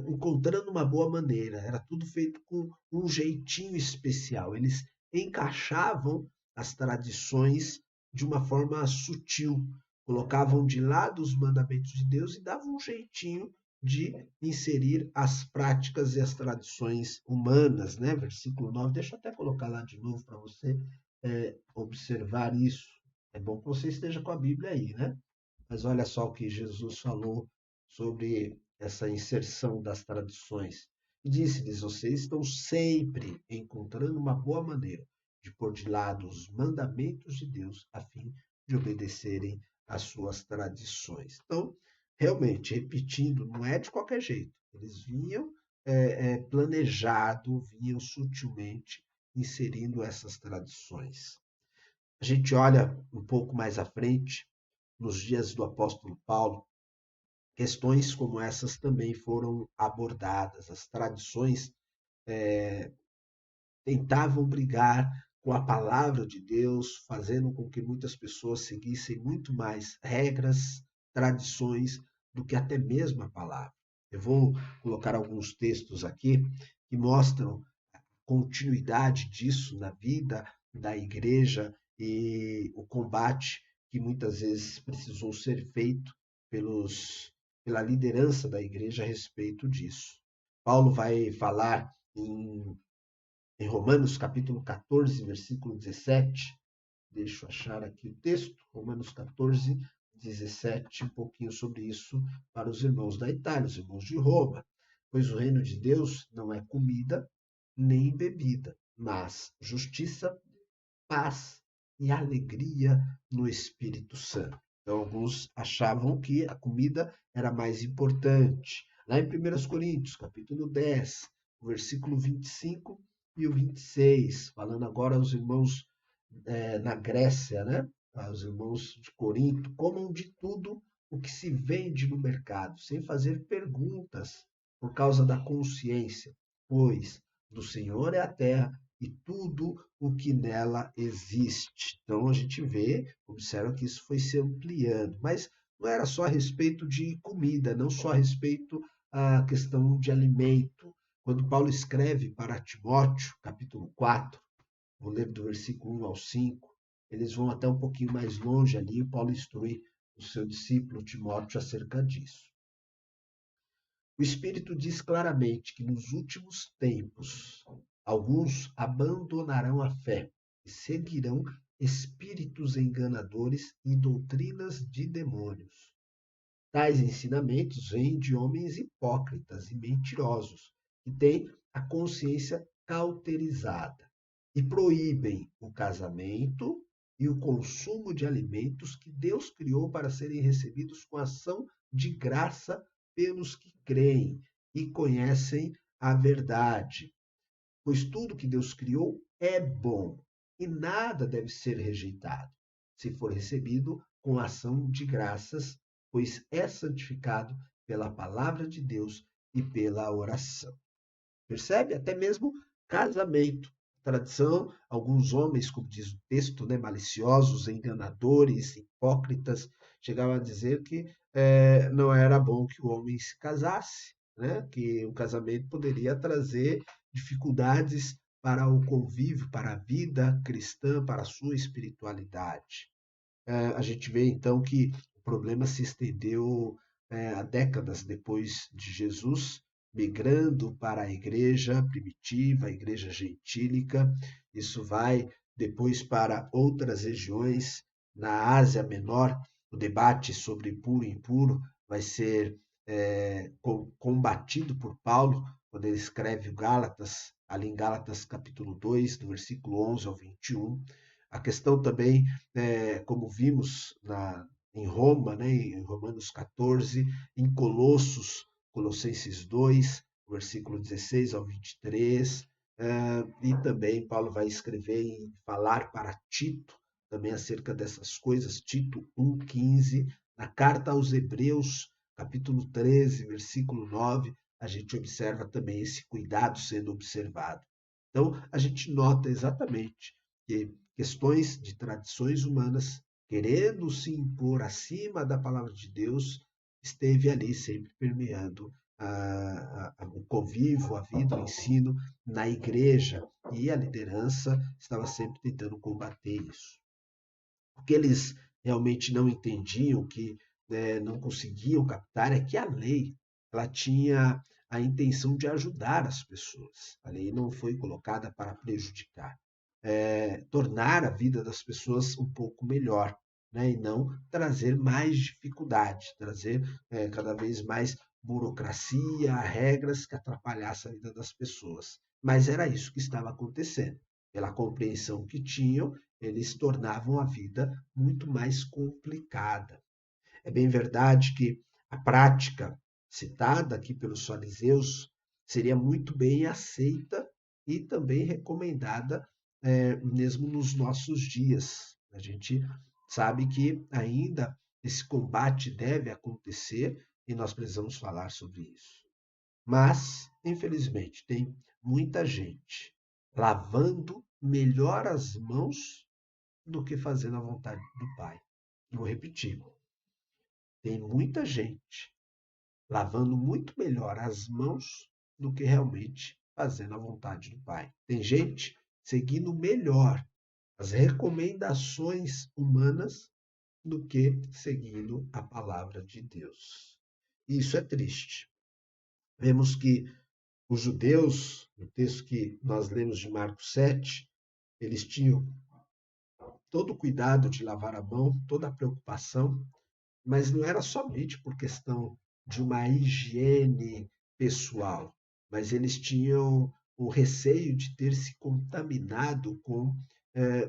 encontrando uma boa maneira, era tudo feito com um jeitinho especial. Eles encaixavam as tradições de uma forma sutil, colocavam de lado os mandamentos de Deus e davam um jeitinho de inserir as práticas e as tradições humanas, né? Versículo 9, deixa eu até colocar lá de novo para você observar isso. É bom que você esteja com a Bíblia aí, né? Mas olha só o que Jesus falou sobre essa inserção das tradições. E disse-lhes, vocês estão sempre encontrando uma boa maneira de pôr de lado os mandamentos de Deus a fim de obedecerem às suas tradições. Então, realmente, repetindo, não é de qualquer jeito. Eles vinham planejado, vinham sutilmente inserindo essas tradições. A gente olha um pouco mais à frente, nos dias do apóstolo Paulo, questões como essas também foram abordadas. As tradições tentavam brigar com a palavra de Deus, fazendo com que muitas pessoas seguissem muito mais regras, tradições, do que até mesmo a palavra. Eu vou colocar alguns textos aqui que mostram a continuidade disso na vida da igreja e o combate que muitas vezes precisou ser feito pela liderança da igreja a respeito disso. Paulo vai falar em Romanos capítulo 14, versículo 17. Deixa eu achar aqui o texto, Romanos 14, 17, um pouquinho sobre isso para os irmãos da Itália, os irmãos de Roma. Pois o reino de Deus não é comida nem bebida, mas justiça, paz e alegria no Espírito Santo. Então, alguns achavam que a comida era mais importante. Lá em 1 Coríntios, capítulo 10, o versículo 25 e o 26, falando agora aos irmãos na Grécia, né? Aos irmãos de Corinto, comam de tudo o que se vende no mercado, sem fazer perguntas, por causa da consciência, pois do Senhor é a terra e tudo o que nela existe. Então a gente vê, observa que isso foi se ampliando, mas não era só a respeito de comida, não só a respeito da questão de alimento. Quando Paulo escreve para Timóteo, capítulo 4, vou ler do versículo 1 ao 5, eles vão até um pouquinho mais longe ali, e Paulo instrui o seu discípulo Timóteo acerca disso. O Espírito diz claramente que nos últimos tempos alguns abandonarão a fé e seguirão espíritos enganadores e doutrinas de demônios. Tais ensinamentos vêm de homens hipócritas e mentirosos, que têm a consciência cauterizada e proíbem o casamento e o consumo de alimentos que Deus criou para serem recebidos com ação de graça pelos que creem e conhecem a verdade. Pois tudo que Deus criou é bom e nada deve ser rejeitado, se for recebido com ação de graças, pois é santificado pela palavra de Deus e pela oração. Percebe? Até mesmo casamento. Tradição, alguns homens, como diz o texto, né, maliciosos, enganadores, hipócritas, chegavam a dizer que não era bom que o homem se casasse, né? Que o casamento poderia trazer dificuldades para o convívio, para a vida cristã, para a sua espiritualidade. A gente vê então que o problema se estendeu há décadas depois de Jesus, migrando para a igreja primitiva, a igreja gentílica. Isso vai depois para outras regiões. Na Ásia Menor, o debate sobre puro e impuro vai ser combatido por Paulo, quando ele escreve o Gálatas, ali em Gálatas capítulo 2, do versículo 11 ao 21. A questão também, como vimos em Roma, né, em Romanos 14, em Colossenses 2, versículo 16 ao 23, e também Paulo vai escrever e falar para Tito, também acerca dessas coisas, Tito 1,15, na carta aos Hebreus, capítulo 13, versículo 9, a gente observa também esse cuidado sendo observado. Então, a gente nota exatamente que questões de tradições humanas, querendo se impor acima da palavra de Deus, esteve ali sempre permeando o convívio, a vida, o ensino na igreja, e a liderança estava sempre tentando combater isso. O que eles realmente não entendiam, que não conseguiam captar, é que a lei ela tinha a intenção de ajudar as pessoas. A lei não foi colocada para prejudicar. Tornar a vida das pessoas um pouco melhor, né? E não trazer mais dificuldade, trazer cada vez mais burocracia, regras que atrapalhassem a vida das pessoas. Mas era isso que estava acontecendo. Pela compreensão que tinham, eles tornavam a vida muito mais complicada. É bem verdade que a prática citada aqui pelos fariseus seria muito bem aceita e também recomendada mesmo nos nossos dias. A gente sabe que ainda esse combate deve acontecer e nós precisamos falar sobre isso. Mas, infelizmente, tem muita gente lavando melhor as mãos do que fazendo a vontade do Pai. Vou repetir. Tem muita gente lavando muito melhor as mãos do que realmente fazendo a vontade do Pai. Tem gente seguindo melhor as recomendações humanas do que seguindo a palavra de Deus. E isso é triste. Vemos que os judeus, no texto que nós lemos de Marcos 7, eles tinham todo o cuidado de lavar a mão, toda a preocupação, mas não era somente por questão de uma higiene pessoal, mas eles tinham o receio de ter se contaminado com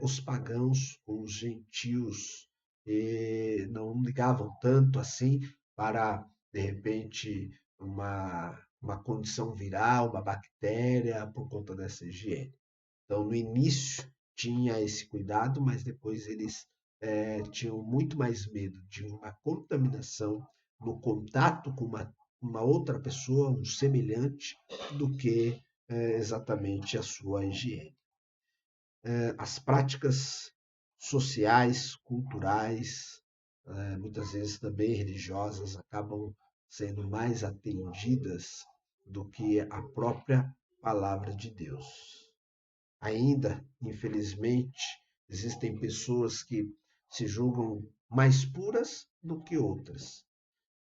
os pagãos, com os gentios, e não ligavam tanto assim para, de repente, uma condição viral, uma bactéria, por conta dessa higiene. Então, no início, tinha esse cuidado, mas depois eles tinham muito mais medo de uma contaminação no contato com uma outra pessoa, um semelhante, do que exatamente a sua higiene. As práticas sociais, culturais, muitas vezes também religiosas, acabam sendo mais atendidas do que a própria palavra de Deus. Ainda, infelizmente, existem pessoas que se julgam mais puras do que outras,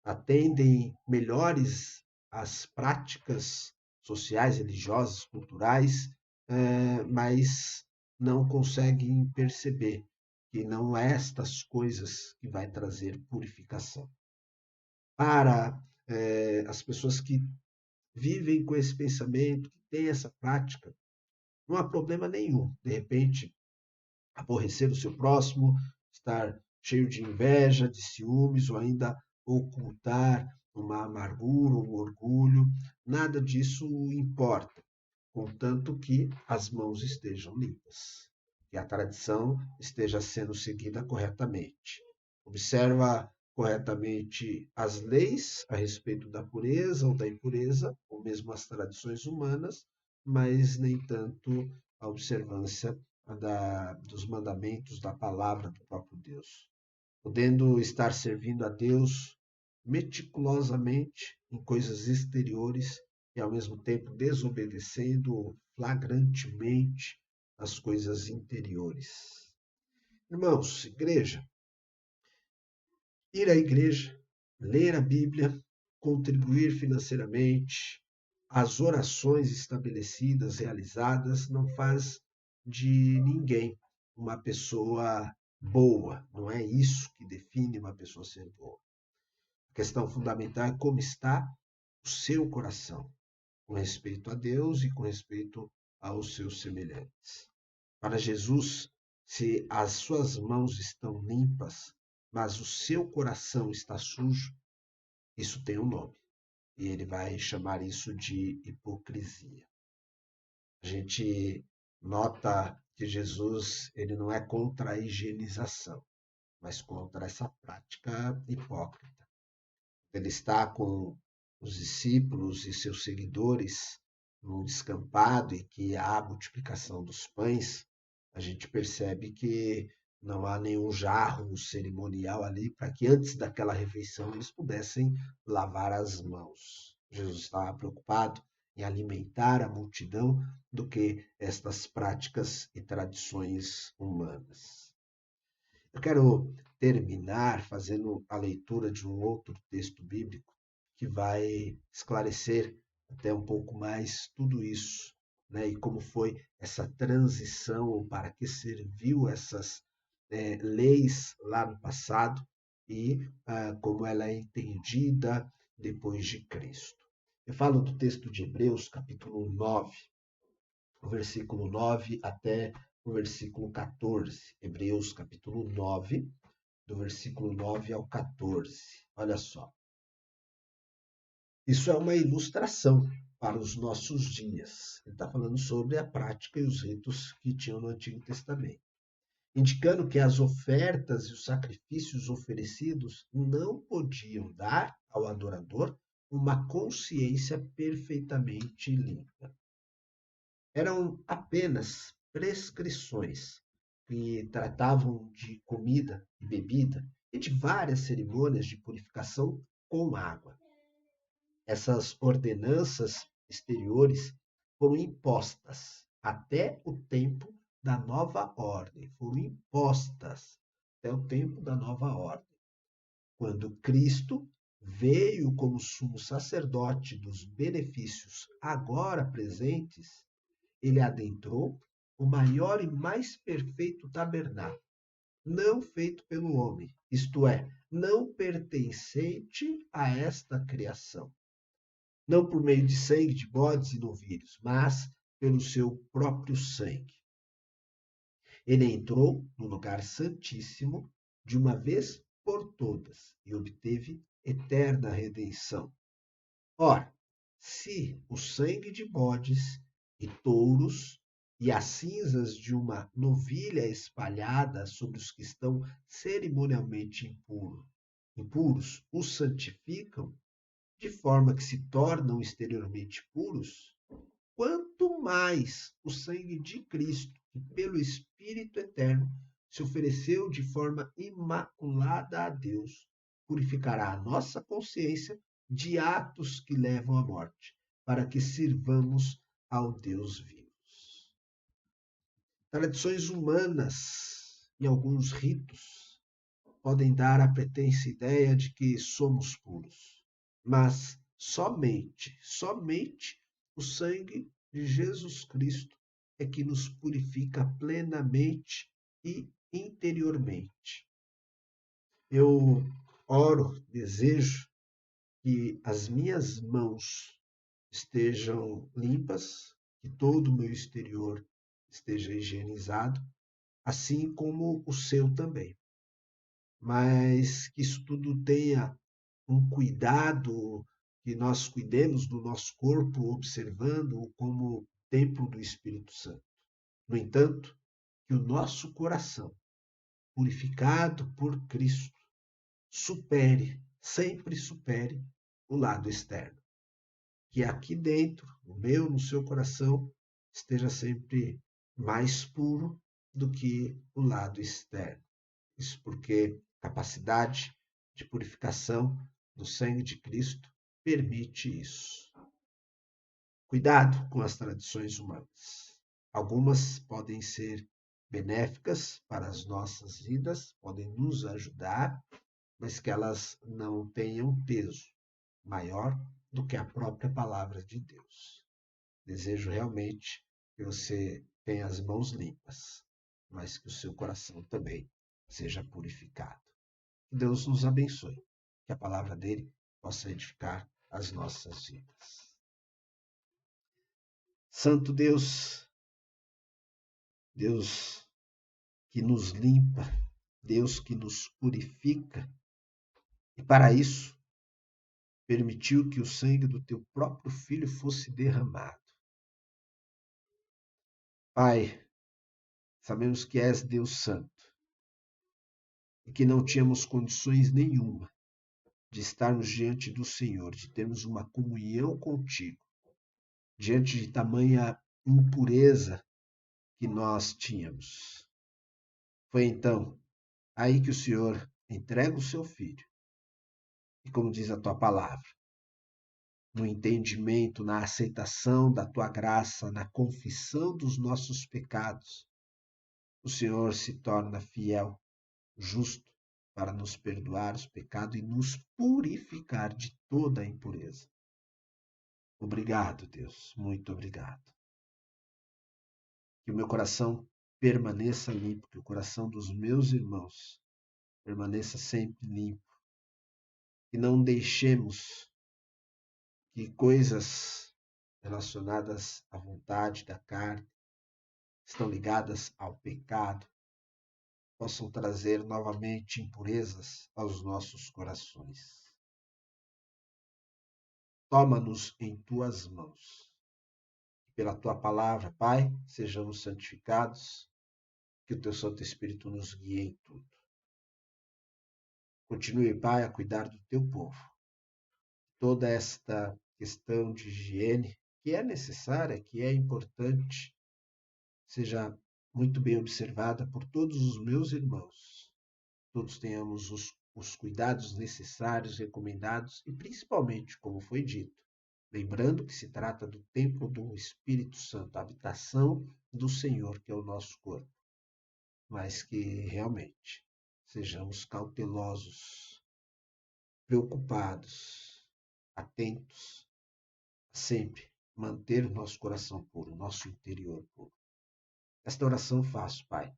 atendem melhores às práticas sociais, religiosas, culturais, mas não conseguem perceber que não é estas coisas que vai trazer purificação. Para as pessoas que vivem com esse pensamento, que têm essa prática, não há problema nenhum, de repente, aborrecer o seu próximo, estar cheio de inveja, de ciúmes, ou ainda ocultar uma amargura, um orgulho, nada disso importa, contanto que as mãos estejam limpas, que a tradição esteja sendo seguida corretamente. Observa corretamente as leis a respeito da pureza ou da impureza, ou mesmo as tradições humanas, mas nem tanto a observância dos mandamentos da palavra do próprio Deus. Podendo estar servindo a Deus meticulosamente em coisas exteriores e, ao mesmo tempo, desobedecendo flagrantemente as coisas interiores. Irmãos, igreja, ir à igreja, ler a Bíblia, contribuir financeiramente, as orações estabelecidas, realizadas, não faz de ninguém uma pessoa boa. Não é isso que define uma pessoa ser boa. A questão fundamental é como está o seu coração, com respeito a Deus e com respeito aos seus semelhantes. Para Jesus, se as suas mãos estão limpas, mas o seu coração está sujo, isso tem um nome. E ele vai chamar isso de hipocrisia. A gente nota que Jesus ele não é contra a higienização, mas contra essa prática hipócrita. Ele está com os discípulos e seus seguidores num descampado e que há a multiplicação dos pães, a gente percebe que não há nenhum jarro cerimonial ali para que antes daquela refeição eles pudessem lavar as mãos. Jesus estava preocupado em alimentar a multidão do que estas práticas e tradições humanas. Eu quero terminar fazendo a leitura de um outro texto bíblico que vai esclarecer até um pouco mais tudo isso, né? E como foi essa transição, ou para que serviu essas leis lá no passado e como ela é entendida depois de Cristo. Eu falo do texto de Hebreus, capítulo 9, o versículo 9 até o versículo 14. Hebreus, capítulo 9, do versículo 9 ao 14. Olha só. Isso é uma ilustração para os nossos dias. Ele está falando sobre a prática e os ritos que tinham no Antigo Testamento, indicando que as ofertas e os sacrifícios oferecidos não podiam dar ao adorador uma consciência perfeitamente limpa. Eram apenas prescrições que tratavam de comida e bebida e de várias cerimônias de purificação com água. Essas ordenanças exteriores foram impostas até o tempo da nova ordem, foram impostas até o tempo da nova ordem. Quando Cristo veio como sumo sacerdote dos benefícios agora presentes, ele adentrou o maior e mais perfeito tabernáculo, não feito pelo homem, isto é, não pertencente a esta criação. Não por meio de sangue de bodes e novilhos, mas pelo seu próprio sangue. Ele entrou no lugar santíssimo de uma vez por todas e obteve eterna redenção. Ora, se o sangue de bodes e touros e as cinzas de uma novilha espalhada sobre os que estão cerimonialmente impuros os santificam, de forma que se tornam exteriormente puros, quanto mais o sangue de Cristo, que pelo Espírito Eterno se ofereceu de forma imaculada a Deus, purificará a nossa consciência de atos que levam à morte, para que sirvamos ao Deus vivo. Tradições humanas e alguns ritos podem dar a pretensa ideia de que somos puros, mas somente o sangue de Jesus Cristo é que nos purifica plenamente e interiormente. Eu oro, desejo que as minhas mãos estejam limpas, que todo o meu exterior esteja higienizado, assim como o seu também. Mas que isso tudo tenha um cuidado, que nós cuidemos do nosso corpo, observando-o como templo do Espírito Santo. No entanto, que o nosso coração, purificado por Cristo, sempre supere o lado externo. Que aqui dentro, no meu, no seu coração, esteja sempre mais puro do que o lado externo. Isso porque a capacidade de purificação do sangue de Cristo permite isso. Cuidado com as tradições humanas. Algumas podem ser benéficas para as nossas vidas, podem nos ajudar, mas que elas não tenham peso maior do que a própria palavra de Deus. Desejo realmente que você tenha as mãos limpas, mas que o seu coração também seja purificado. Que Deus nos abençoe, que a palavra dele possa edificar as nossas vidas. Santo Deus, Deus que nos limpa, Deus que nos purifica, e para isso permitiu que o sangue do teu próprio Filho fosse derramado. Pai, sabemos que és Deus Santo e que não tínhamos condições nenhuma de estarmos diante do Senhor, de termos uma comunhão contigo, diante de tamanha impureza que nós tínhamos. Foi então aí que o Senhor entrega o seu Filho e, como diz a tua palavra, no entendimento, na aceitação da tua graça, na confissão dos nossos pecados, o Senhor se torna fiel, justo, para nos perdoar os pecados e nos purificar de toda a impureza. Obrigado, Deus, muito obrigado. Que o meu coração permaneça limpo, que o coração dos meus irmãos permaneça sempre limpo. Que não deixemos que coisas relacionadas à vontade da carne, estão ligadas ao pecado, possam trazer novamente impurezas aos nossos corações. Toma-nos em tuas mãos. Pela tua palavra, Pai, sejamos santificados, que o teu Santo Espírito nos guie em tudo. Continue, Pai, a cuidar do teu povo. Toda esta questão de higiene, que é necessária, que é importante, seja muito bem observada por todos os meus irmãos. Todos tenhamos os cuidados necessários, recomendados e, principalmente, como foi dito, Lembrando que se trata do templo do Espírito Santo, a habitação do Senhor, que é o nosso corpo, mas que realmente sejamos cautelosos, preocupados, atentos, sempre manter o nosso coração puro, o nosso interior puro. Esta oração faço, Pai,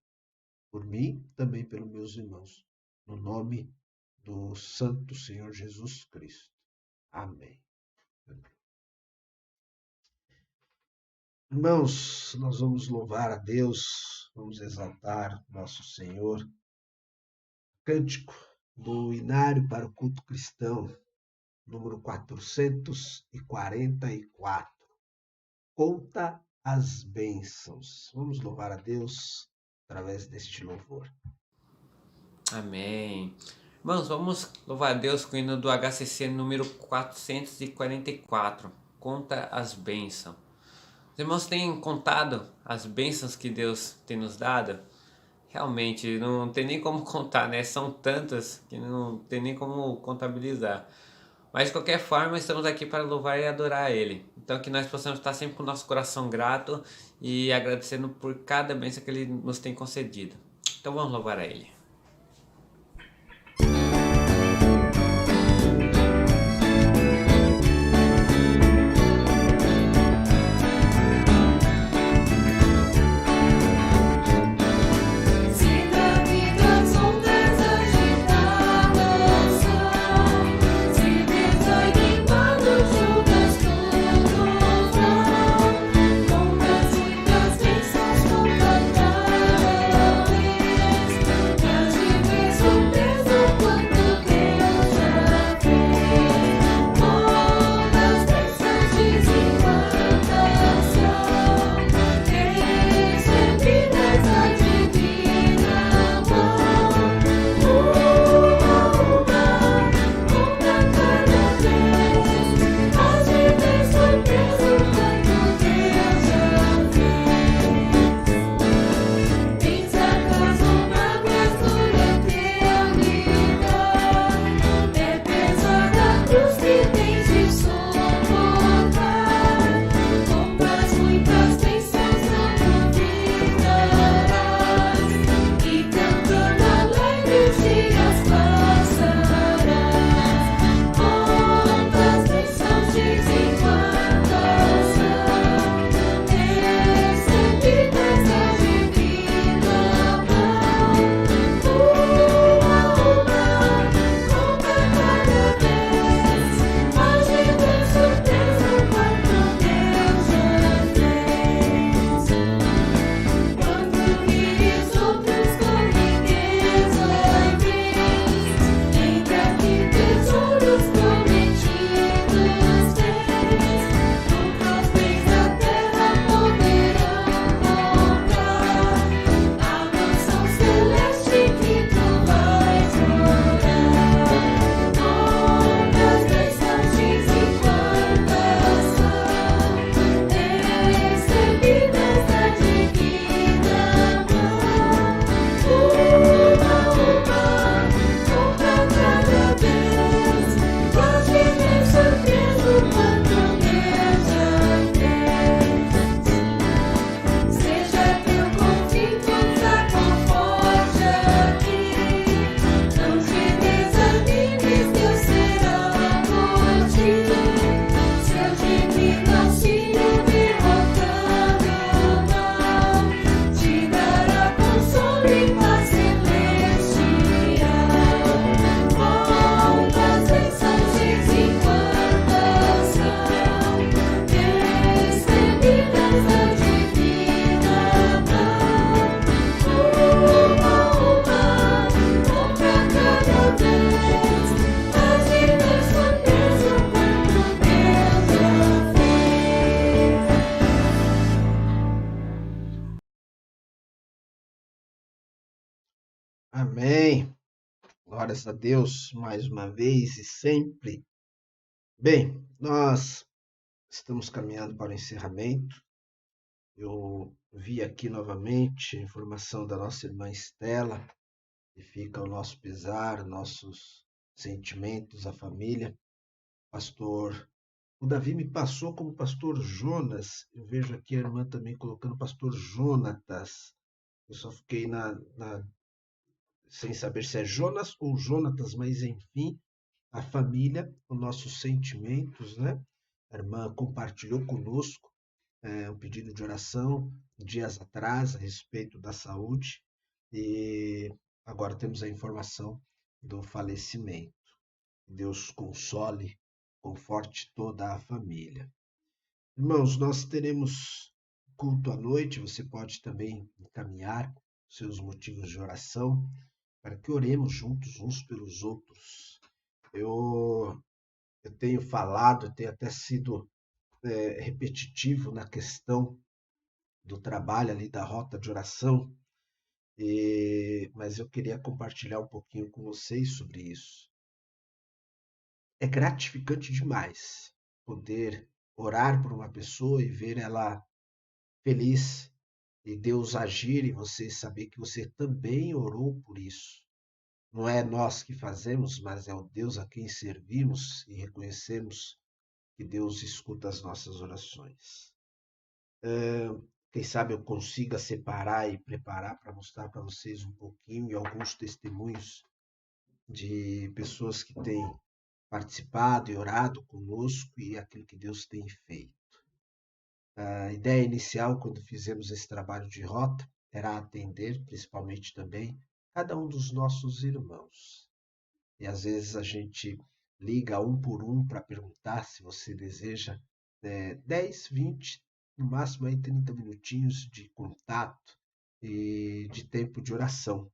por mim, também pelos meus irmãos, no nome do Santo Senhor Jesus Cristo. Amém. Irmãos, nós vamos louvar a Deus, vamos exaltar nosso Senhor. Cântico do Inário para o Culto Cristão, número 444. Conta as bênçãos. Vamos louvar a Deus através deste louvor. Amém. Irmãos, vamos louvar a Deus com o hino do HCC número 444. Conta as bênçãos. Os irmãos têm contado as bênçãos que Deus tem nos dado? Realmente, não tem nem como contar, né? São tantas que não tem nem como contabilizar. Mas de qualquer forma, estamos aqui para louvar e adorar a Ele. Então que nós possamos estar sempre com o nosso coração grato e agradecendo por cada bênção que Ele nos tem concedido. Então vamos louvar a Ele. Se da vida as ondas agitadas são, se desanimado julgas tudo vão, longas muitas bênçãos completarão eles, e hás de ver surpreso quanto Deus já fez. Longas bênçãos dizem quantas são, recebidas da divina mão. Uma cada vez, hás de ver surpreso quanto Deus já fez. Tens acaso mágoas dura teu lidar, é pesada a cruz que tens de suportar. Longas muitas bênçãos não duvidarás, e cantando alegre os dias passarás. Quantas bênçãos dizem quantas são, recebidas da divina mão. Conta cada vez, hás de ver surpresa quanto Deus já fez. Quando vires outros com riqueza e bens, lembra que tesouros prometidos tens. Nunca os bens da terra poderão comprar a mansão celeste que tu vais morar. Quantas bênçãos dizem quantas são, recebidas da divina mão. Conta cada vez, hás de ver surpreso quanto Deus já fez. Seja teu conflito fraco ou forte aqui, não te desanimes, Deus será por ti. Seu divino auxílio derrotando o mal, te dará consolo e paz celestial. Quantas bênçãos dizem quantas são, recebidas da divina mão. Conta cada vez, hás de ver surpreso quanto Deus já fez. Amém. Glórias a Deus mais uma vez e sempre. Bem, nós estamos caminhando para o encerramento. Eu vi aqui novamente a informação da nossa irmã Estela, e fica o nosso pesar, nossos sentimentos, a família. Pastor O Davi me passou como pastor Jonas. Eu vejo aqui a irmã também colocando pastor Jonatas. Eu só fiquei sem saber se é Jonas ou Jonatas, mas enfim, a família, os nossos sentimentos, né? A irmã compartilhou conosco um pedido de oração dias atrás a respeito da saúde e agora temos a informação do falecimento. Deus console, conforte toda a família. Irmãos, nós teremos culto à noite, você pode também encaminhar seus motivos de oração para que oremos juntos uns pelos outros. Eu tenho falado, eu tenho até sido repetitivo na questão do trabalho ali da rota de oração, mas eu queria compartilhar um pouquinho com vocês sobre isso. É gratificante demais poder orar por uma pessoa e ver ela feliz e Deus agir e você saber que você também orou por isso. Não é nós que fazemos, mas é o Deus a quem servimos e reconhecemos que Deus escuta as nossas orações. Quem sabe eu consiga separar e preparar para mostrar para vocês um pouquinho e alguns testemunhos de pessoas que têm participado e orado conosco e aquilo que Deus tem feito. A ideia inicial, quando fizemos esse trabalho de rota, era atender, principalmente também, cada um dos nossos irmãos. E às vezes a gente liga um por um para perguntar se você deseja 10, 20, no máximo aí 30 minutinhos de contato e de tempo de oração.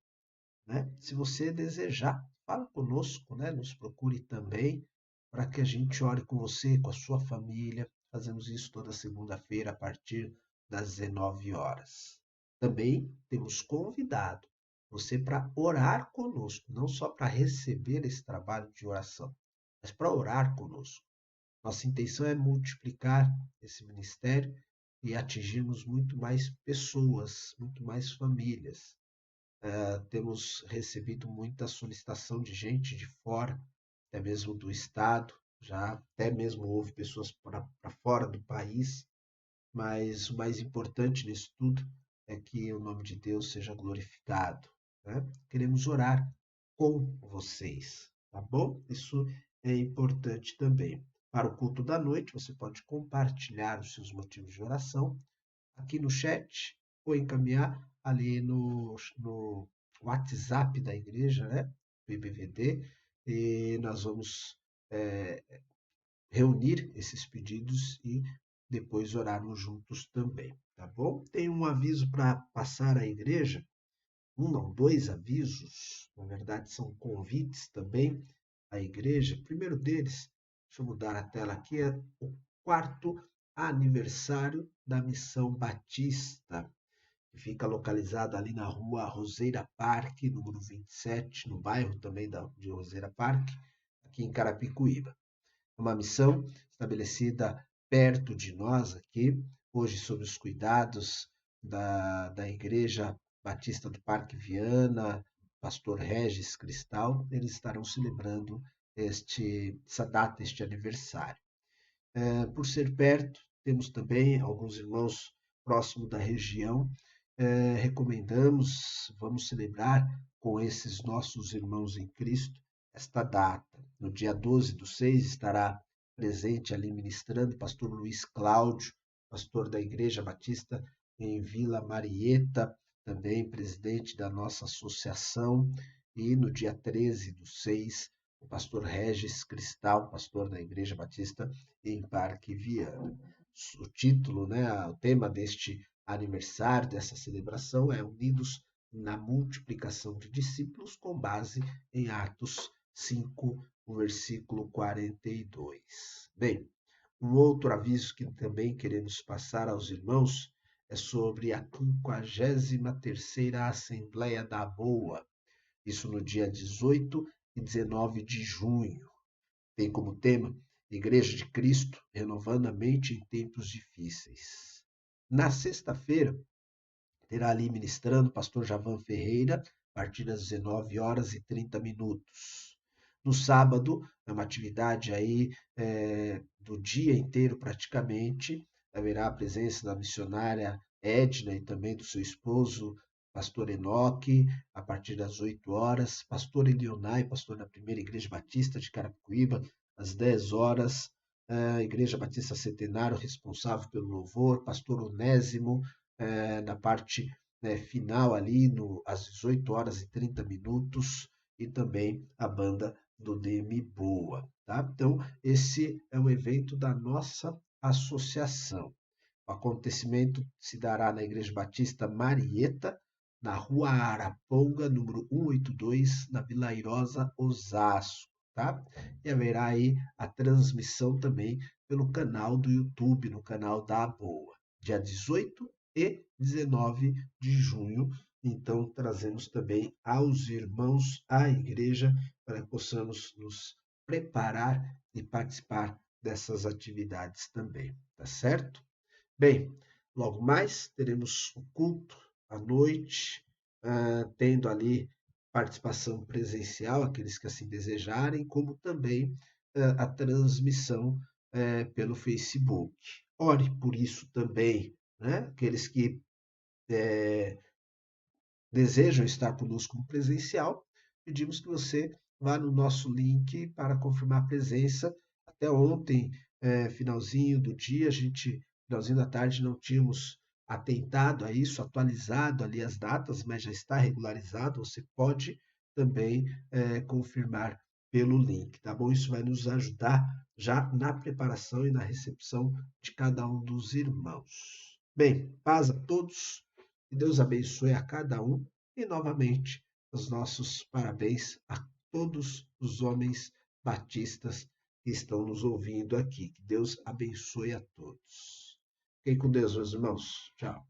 Né? Se você desejar, fala conosco, né? Nos procure também para que a gente ore com você, com a sua família. Fazemos isso toda segunda-feira a partir das 19 horas. Também temos convidado você para orar conosco, não só para receber esse trabalho de oração, mas para orar conosco. Nossa intenção é multiplicar esse ministério e atingirmos muito mais pessoas, muito mais famílias. Temos recebido muita solicitação de gente de fora, até mesmo do estado, já até mesmo houve pessoas para fora do país, mas o mais importante nisso tudo é que o nome de Deus seja glorificado. Né? Queremos orar com vocês, tá bom? Isso é importante também. Para o culto da noite, você pode compartilhar os seus motivos de oração aqui no chat ou encaminhar ali no WhatsApp da igreja, né? Do IBVD, e nós vamos reunir esses pedidos e depois orarmos juntos também, tá bom? Tem um aviso para passar à igreja, não, dois avisos, na verdade são convites também à igreja. O primeiro deles, deixa eu mudar a tela aqui, é o 4º aniversário da Missão Batista, que fica localizada ali na rua Roseira Parque, número 27, no bairro também de Roseira Parque, aqui em Carapicuíba. Uma missão estabelecida perto de nós aqui, hoje sob os cuidados da Igreja Batista do Parque Viana, pastor Regis Cristal, eles estarão celebrando essa data, este aniversário. Por ser perto, temos também alguns irmãos próximos da região, recomendamos, vamos celebrar com esses nossos irmãos em Cristo esta data. No dia 12/6 estará presente ali ministrando o pastor Luiz Cláudio, pastor da Igreja Batista em Vila Marieta, também presidente da nossa associação, e no dia 13/6, o pastor Regis Cristal, pastor da Igreja Batista em Parque Viana. O título, né, o tema deste aniversário, dessa celebração é Unidos na Multiplicação de Discípulos, com base em Atos 5, o versículo 42. Bem, um outro aviso que também queremos passar aos irmãos é sobre a 53ª Assembleia da Boa, isso no dia 18 e 19 de junho. Tem como tema Igreja de Cristo, renovando a mente em tempos difíceis. Na sexta-feira, terá ali ministrando o pastor Javan Ferreira, a partir das 19 horas e 30 minutos. No sábado, é uma atividade aí do dia inteiro praticamente, haverá a presença da missionária Edna e também do seu esposo, pastor Enoque, a partir das 8 horas, pastor Elionai, pastor da Primeira Igreja Batista de Carapicuíba, às 10 horas, a Igreja Batista Centenário, responsável pelo louvor, pastor Onésimo, na parte final ali, às 18 horas e 30 minutos, e também a banda do DM Boa. Tá? Então, esse é um evento da nossa associação. O acontecimento se dará na Igreja Batista Marieta, na Rua Araponga, número 182, na Vila Airosa, Osasco. Tá? E haverá aí a transmissão também pelo canal do YouTube, no canal da Boa, dia 18 e 19 de junho. Então, trazemos também aos irmãos à igreja para que possamos nos preparar e participar dessas atividades também, tá certo? Bem, logo mais teremos o culto à noite, tendo ali participação presencial, aqueles que assim desejarem, como também a transmissão pelo Facebook. Ore por isso também, né? Aqueles que desejam estar conosco no presencial, pedimos que você vá no nosso link para confirmar a presença. Até ontem, finalzinho do dia, finalzinho da tarde, não tínhamos atentado a isso, atualizado ali as datas, mas já está regularizado. Você pode também confirmar pelo link, tá bom? Isso vai nos ajudar já na preparação e na recepção de cada um dos irmãos. Bem, paz a todos. Que Deus abençoe a cada um e, novamente, os nossos parabéns a todos os homens batistas que estão nos ouvindo aqui. Que Deus abençoe a todos. Fiquem com Deus, meus irmãos. Tchau.